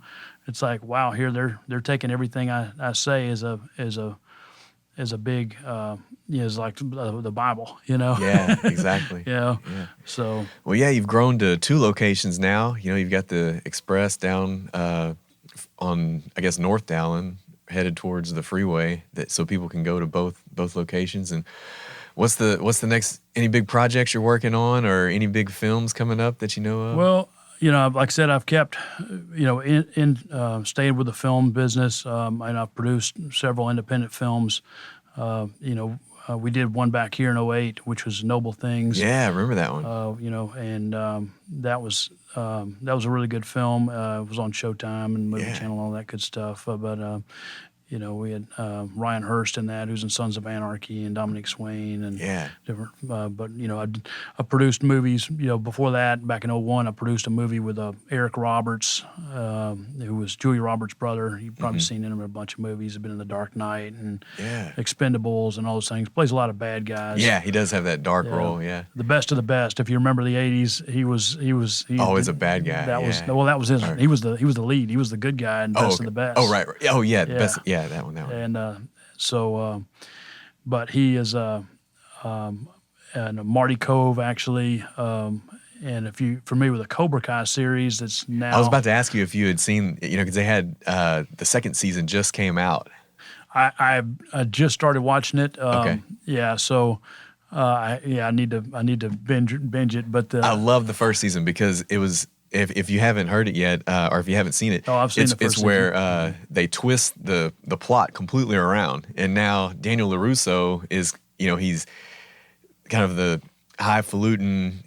It's like, wow, here they're taking everything I say as a big, is like the Bible, Yeah, exactly. Yeah. So. Well, yeah, you've grown to 2 locations now. You've got the Express down on, I guess, North Dowling, headed towards the freeway, so people can go to both locations. And What's the next, any big projects you're working on or any big films coming up that you know of? Well, like I said, I've kept, stayed with the film business, and I've produced several independent films. We did one back here in '08, which was Noble Things. Yeah, I remember that one. And that was a really good film. It was on Showtime and Movie Channel and all that good stuff. We had Ryan Hurst in that, who's in Sons of Anarchy, and Dominic Swain, and different. I produced movies. Before that, back in '01, I produced a movie with Eric Roberts, who was Julia Roberts' brother. You've probably seen him in a bunch of movies. He's been in The Dark Knight and Expendables and all those things. Plays a lot of bad guys. Yeah, he does have that dark role. Yeah, the best of the best. If you remember the '80s, he always a bad guy. That was his. He was the lead. He was the good guy in Best of the Best. Oh right. Oh yeah, the best. Yeah, that one. And but he is and Marty Cove actually. And if you're familiar with the Cobra Kai series, that's now. I was about to ask you if you had seen, because they had the second season just came out. I just started watching it. Okay. Yeah. So. I need to binge it, but I love the first season because it was. If you haven't heard it yet, or if you haven't seen it, I've seen the first it's season. where they twist the plot completely around, and now Daniel LaRusso is, he's kind of the highfalutin,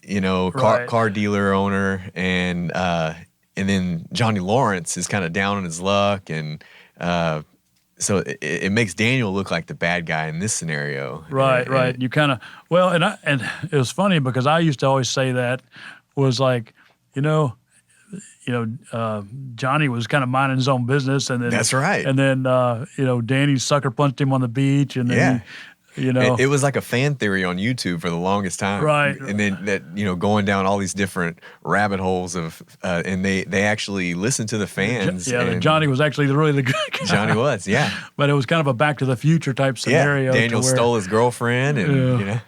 car dealer owner, and then Johnny Lawrence is kind of down on his luck, and so it makes Daniel look like the bad guy in this scenario. Right. You kind of and it was funny because I used to always say that was like. Johnny was kind of minding his own business, and then that's right. And then Danny sucker punched him on the beach, and then it was like a fan theory on YouTube for the longest time, right? And then that going down all these different rabbit holes of, and they actually listened to the fans. Yeah, Johnny was actually really the good guy. Johnny was, yeah. But it was kind of a Back to the Future type scenario. Yeah, Daniel stole his girlfriend, and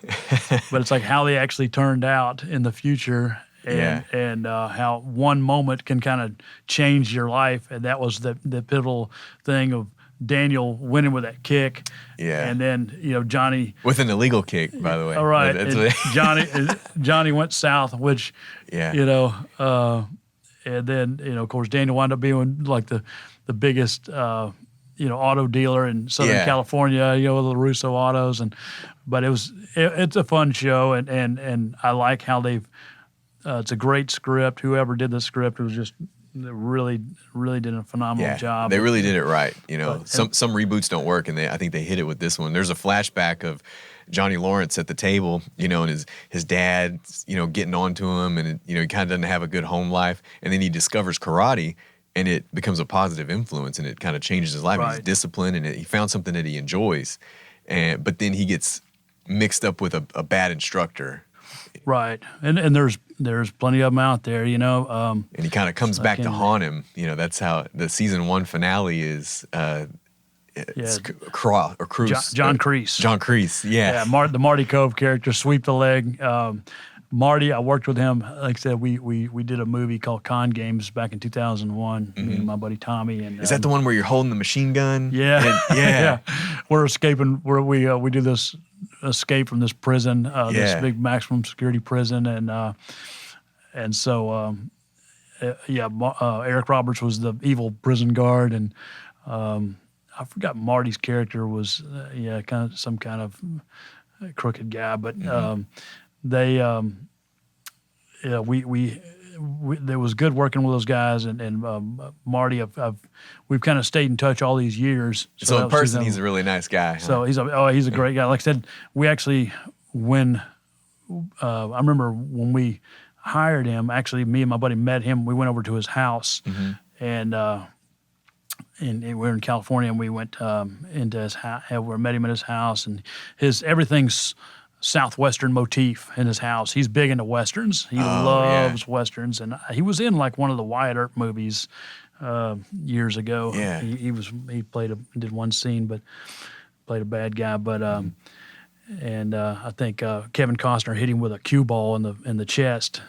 But it's like how they actually turned out in the future. And how one moment can kind of change your life, and that was the pivotal thing of Daniel winning with that kick, and then Johnny with an illegal kick, by the way. All right, Johnny went south, which and then of course Daniel wound up being like the biggest auto dealer in Southern California, with the Russo autos, but it's a fun show, and I like how they've. It's a great script. Whoever did the script was just really did a phenomenal job. They really did it right. Some reboots don't work, and I think they hit it with this one. There's a flashback of Johnny Lawrence at the table, and his dad, getting on to him, and he kind of doesn't have a good home life, and then he discovers karate, and it becomes a positive influence, and it kind of changes his life. Right. He's disciplined, and he found something that he enjoys, but then he gets mixed up with a bad instructor. Right, and there's plenty of them out there, and he kind of comes back to haunt him. That's how the season 1 finale is. Cruz. John Kreese. John Kreese, yeah. The Marty Cove character, sweep the leg. Marty, I worked with him. Like I said, we did a movie called Con Games back in 2001. Me and my buddy Tommy. And is that the one where you're holding the machine gun? Yeah, yeah. We're escaping. We do this escape from this prison, this big maximum security prison, and so Eric Roberts was the evil prison guard, and I forgot Marty's character was kind of some kind of crooked guy, but there was good working with those guys, and Marty, we've kind of stayed in touch all these years. So in person, he's a really nice guy. Huh? So he's a great guy. Like I said, we actually I remember when we hired him. Actually, me and my buddy met him. We went over to his house, and we were in California, and we went into his house. We met him at his house, and everything's Southwestern motif in his house. He's big into Westerns. He loves Westerns, and he was in like one of the Wyatt Earp movies years ago. Yeah. He did one scene, but played a bad guy. But and I think Kevin Costner hit him with a cue ball in the chest,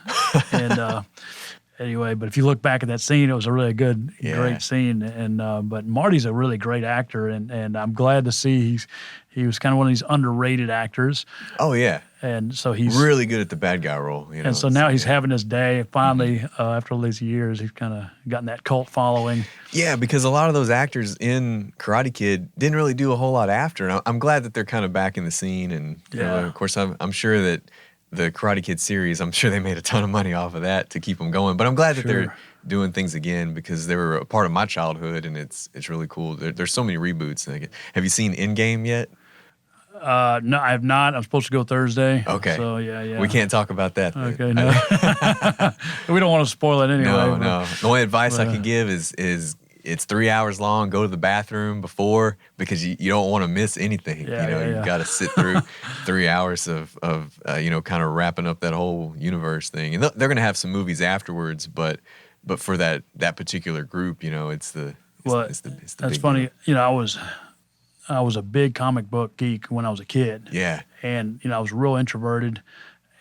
and anyway, but if you look back at that scene, it was a really good, great scene. And but Marty's a really great actor, and I'm glad to see he was kind of one of these underrated actors. Oh yeah, and so he's really good at the bad guy role. You know, and so now he's having his day finally. After all these years, he's kind of gotten that cult following. Yeah, because a lot of those actors in Karate Kid didn't really do a whole lot after. And I'm glad that they're kind of back in the scene. And you know, of course, I'm sure that the Karate Kid series, I'm sure they made a ton of money off of that to keep them going. But I'm glad that they're doing things again because they were a part of my childhood, and it's really cool. There's so many reboots. Have you seen Endgame yet? No, I have not. I'm supposed to go Thursday. Okay. So yeah. We can't talk about that. Then. Okay, no. We don't want to spoil it anyway. No. The only advice I can give is it's 3 hours long. Go to the bathroom before because you don't want to miss anything. You got to sit through 3 hours of kind of wrapping up that whole universe thing. And they're going to have some movies afterwards, but for that particular group, it's the that's big funny. deal. I was a big comic book geek when I was a kid. Yeah. And, I was real introverted.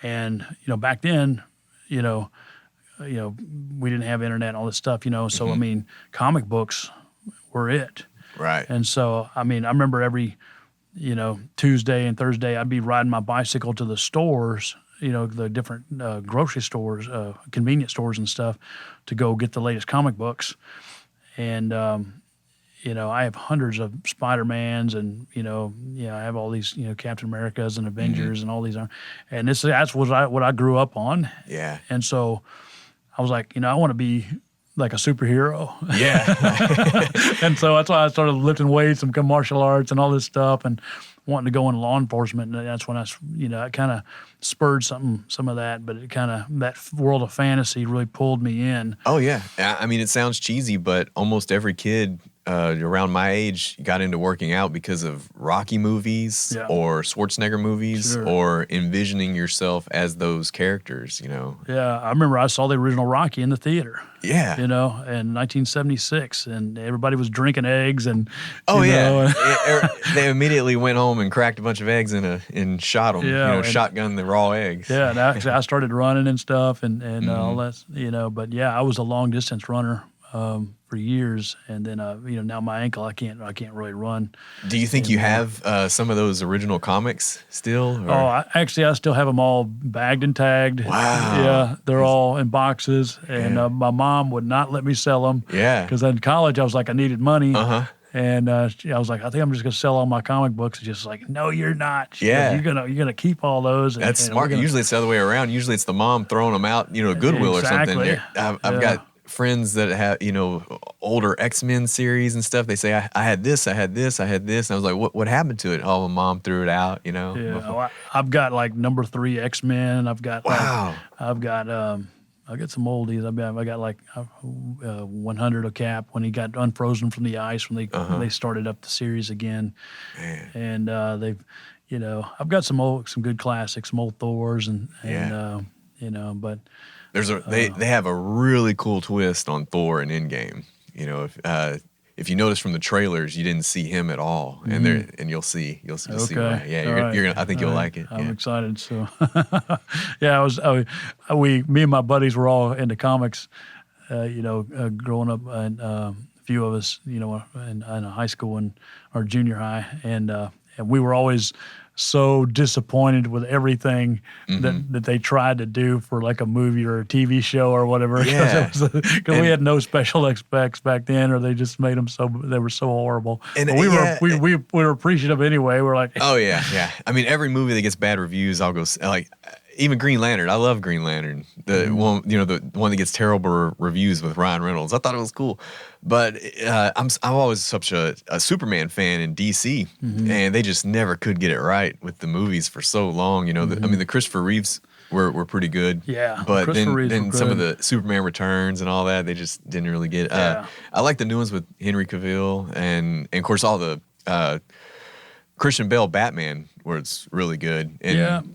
And, back then, we didn't have internet and all this stuff, So, I mean, comic books were it. Right. And so, I mean, I remember every, Tuesday and Thursday, I'd be riding my bicycle to the stores, the different grocery stores, convenience stores and stuff to go get the latest comic books. And, I have hundreds of Spider-Mans and, I have all these, Captain Americas and Avengers and all these. And that's what I grew up on. Yeah. And so I was like, I want to be like a superhero. Yeah. And so that's why I started lifting weights and martial arts and all this stuff and wanting to go into law enforcement. And that's when I kind of spurred some of that, but that world of fantasy really pulled me in. Oh, yeah. I mean, it sounds cheesy, but almost every kid around my age got into working out because of Rocky movies or Schwarzenegger movies or envisioning yourself as those characters, Yeah, I remember I saw the original Rocky in the theater. Yeah. In 1976, and everybody was drinking eggs and they immediately went home and cracked a bunch of eggs and shot them, shotgun the raw eggs. Yeah, and actually I started running and stuff and all that, but yeah, I was a long distance runner for years, and then now my ankle, I can't really run. Do you think you have some of those original comics still? Or? Oh, I still have them all bagged and tagged. Wow. Yeah, they're all in boxes, and my mom would not let me sell them. Yeah. Because in college I was like, I needed money. Uh-huh. And I was like, I think I'm just gonna sell all my comic books. It's just like, no, you're not. You're gonna keep all those. That's smart. Usually it's the other way around. Usually it's the mom throwing them out, Goodwill or something. I've got friends that have, older X-Men series and stuff. They say, I had this. And I was like, what happened to it? Oh, my mom threw it out, Yeah. Well, I've got like number 3 X-Men. I've got, I've got some oldies. I got like 100 of Cap when he got unfrozen from the ice when they started up the series again. Man. And they've, I've got some good classics, some old Thors but they have a really cool twist on Thor and Endgame. If you notice from the trailers, you didn't see him at all, and you'll see why. Yeah, you're gonna. I think you'll like it. I'm excited. So, me and my buddies were all into comics. Growing up, and a few of us, in high school or junior high, and we were always so disappointed with everything that they tried to do for like a movie or a TV show or whatever. Because we had no special effects back then, or they just made them they were so horrible. And we were appreciative anyway. We're like, oh yeah. I mean, every movie that gets bad reviews, I'll go like. Even Green Lantern, I love Green Lantern. The one, the one that gets terrible reviews with Ryan Reynolds. I thought it was cool, but I'm always such a Superman fan in DC, and they just never could get it right with the movies for so long. The Christopher Reeves were pretty good. Yeah, but then some of the Superman Returns and all that, they just didn't really get it. I like the new ones with Henry Cavill and of course all the Christian Bale Batman, where it's really good. And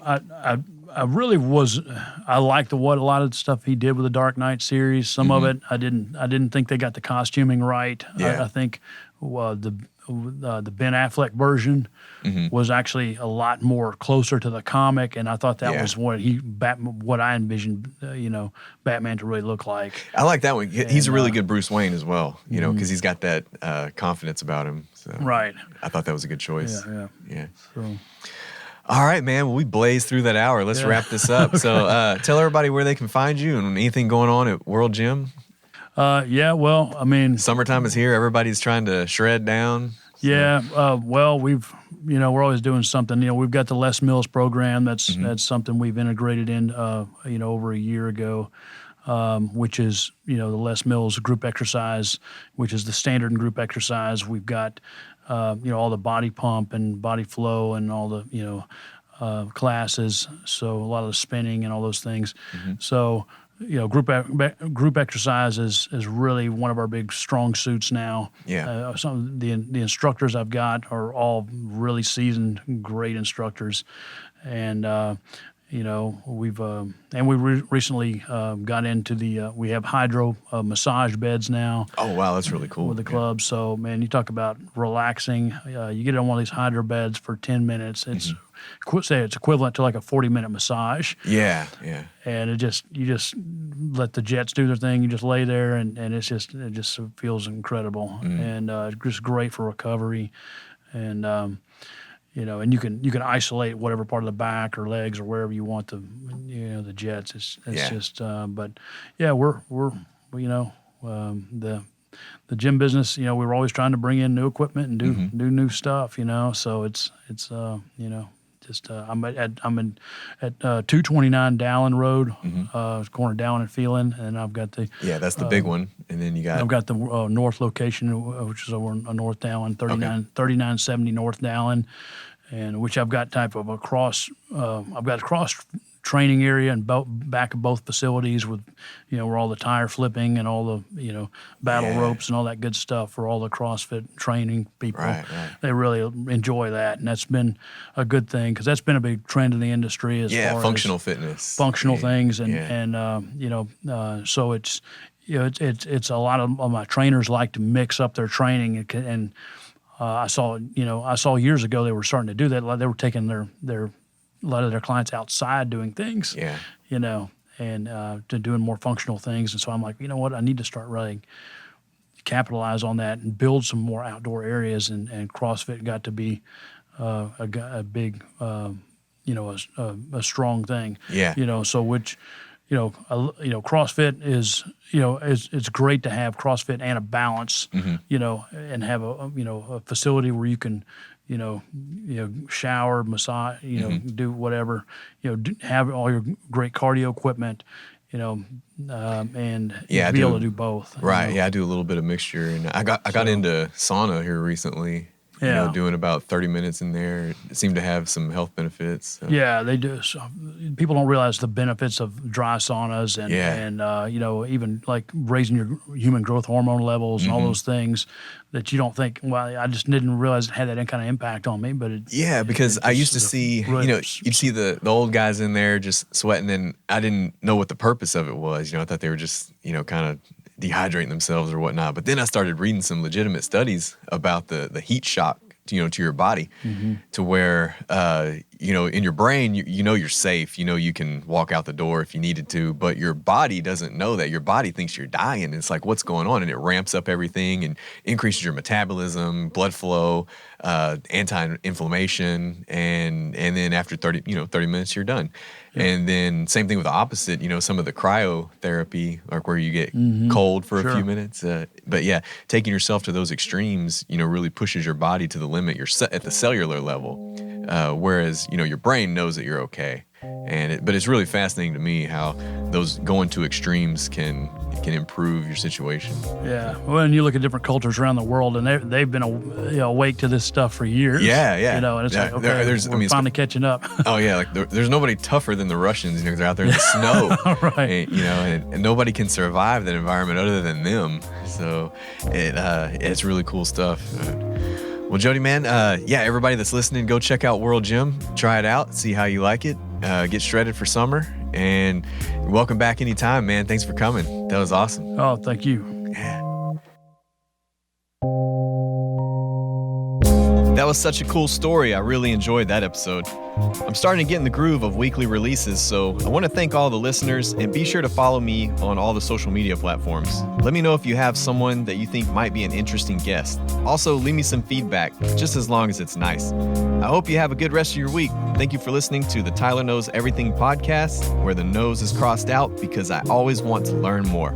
I liked what a lot of the stuff he did with the Dark Knight series. Some of it I didn't think they got the costuming right. Yeah. I think the Ben Affleck version was actually a lot more closer to the comic, and I thought that was what I envisioned, Batman to really look like. I like that one. He's a really good Bruce Wayne as well, because he's got that confidence about him. So Right. I thought that was a good choice. Yeah. So. All right, man. Well, we blazed through that hour. Let's wrap this up. So tell everybody where they can find you and anything going on at World Gym. Well, I mean, Summertime is here. Everybody's trying to shred down. So. Yeah. Well, we're always doing something. We've got the Les Mills program. That's something we've integrated in, over a year ago, which is, the Les Mills group exercise, which is the standard group exercise. We've got, all the body pump and body flow and all the, classes. So a lot of the spinning and all those things. So, group exercise is really one of our big strong suits now. Yeah. Some of the instructors I've got are all really seasoned, great instructors, and we recently got into we have hydro massage beds now. Oh wow, that's really cool. With the club. So man, you talk about relaxing. You get on one of these hydro beds for 10 minutes. It's say it's equivalent to like a 40-minute massage. Yeah. And you just let the jets do their thing. You just lay there, and it just feels incredible, and just great for recovery, and and you can isolate whatever part of the back or legs or wherever you want the jets. It's just but yeah, we're the gym business. We're always trying to bring in new equipment and do new stuff. So it's I'm at 229 Dallin Road, corner Dallin and Phelan, and I've got that's the big one, and then I've got the north location, which is over on North Dallin, 3970 North Dallin, and which I've got type of a cross. I've got a cross training area and back of both facilities with, where all the tire flipping and all the, battle ropes and all that good stuff for all the CrossFit training people. Right. They really enjoy that. And that's been a good thing because that's been a big trend in the industry as far functional as fitness. Functional things. So it's, it's a lot of my trainers like to mix up their training and I saw years ago they were starting to do that. They were taking a lot of their clients outside doing things, and to doing more functional things. And so I'm like, you know what, I need to start really capitalize on that and build some more outdoor areas. And CrossFit got to be a big, a strong thing. Yeah. So which, CrossFit is, it's great to have CrossFit and a balance, and have a facility where you can, shower, massage, do whatever, have all your great cardio equipment, and be able to do both. Right. Yeah, I do a little bit of mixture, and I got into sauna here recently. Doing about 30 minutes in there. It seemed to have some health benefits. So. Yeah, they do. So people don't realize the benefits of dry saunas and even like raising your human growth hormone levels and all those things that you don't think, well, I just didn't realize it had that kind of impact on me. But because I used to see, you'd see the old guys in there just sweating, and I didn't know what the purpose of it was. I thought they were just, kind of dehydrating themselves or whatnot. But then I started reading some legitimate studies about the heat shock, to your body, to where, in your brain, you're safe. You can walk out the door if you needed to, but your body doesn't know that. Your body thinks you're dying. And it's like, what's going on? And it ramps up everything and increases your metabolism, blood flow, anti-inflammation. And then after 30 minutes, you're done. Yeah. And then same thing with the opposite, some of the cryotherapy, like where you get cold for a few minutes. But yeah, taking yourself to those extremes, really pushes your body to the limit. You're set at the cellular level. Whereas, your brain knows that you're okay. But it's really fascinating to me how those going to extremes can improve your situation. Yeah. Well, and you look at different cultures around the world, and they've been awake to this stuff for years. Yeah. And it's like, okay, we're finally catching up. Oh, yeah. Like there's nobody tougher than the Russians. They're out there in the snow. Right. And nobody can survive that environment other than them. So it's really cool stuff. Well, Jody, man, everybody that's listening, go check out World Gym. Try it out. See how you like it. get shredded for summer. And welcome back anytime, man. Thanks for coming. That was awesome. Oh, thank you. Yeah. That was such a cool story. I really enjoyed that episode. I'm starting to get in the groove of weekly releases, so I want to thank all the listeners, and be sure to follow me on all the social media platforms. Let me know if you have someone that you think might be an interesting guest. Also, leave me some feedback, just as long as it's nice. I hope you have a good rest of your week. Thank you for listening to the Tyler Knows Everything podcast, where the nose is crossed out because I always want to learn more.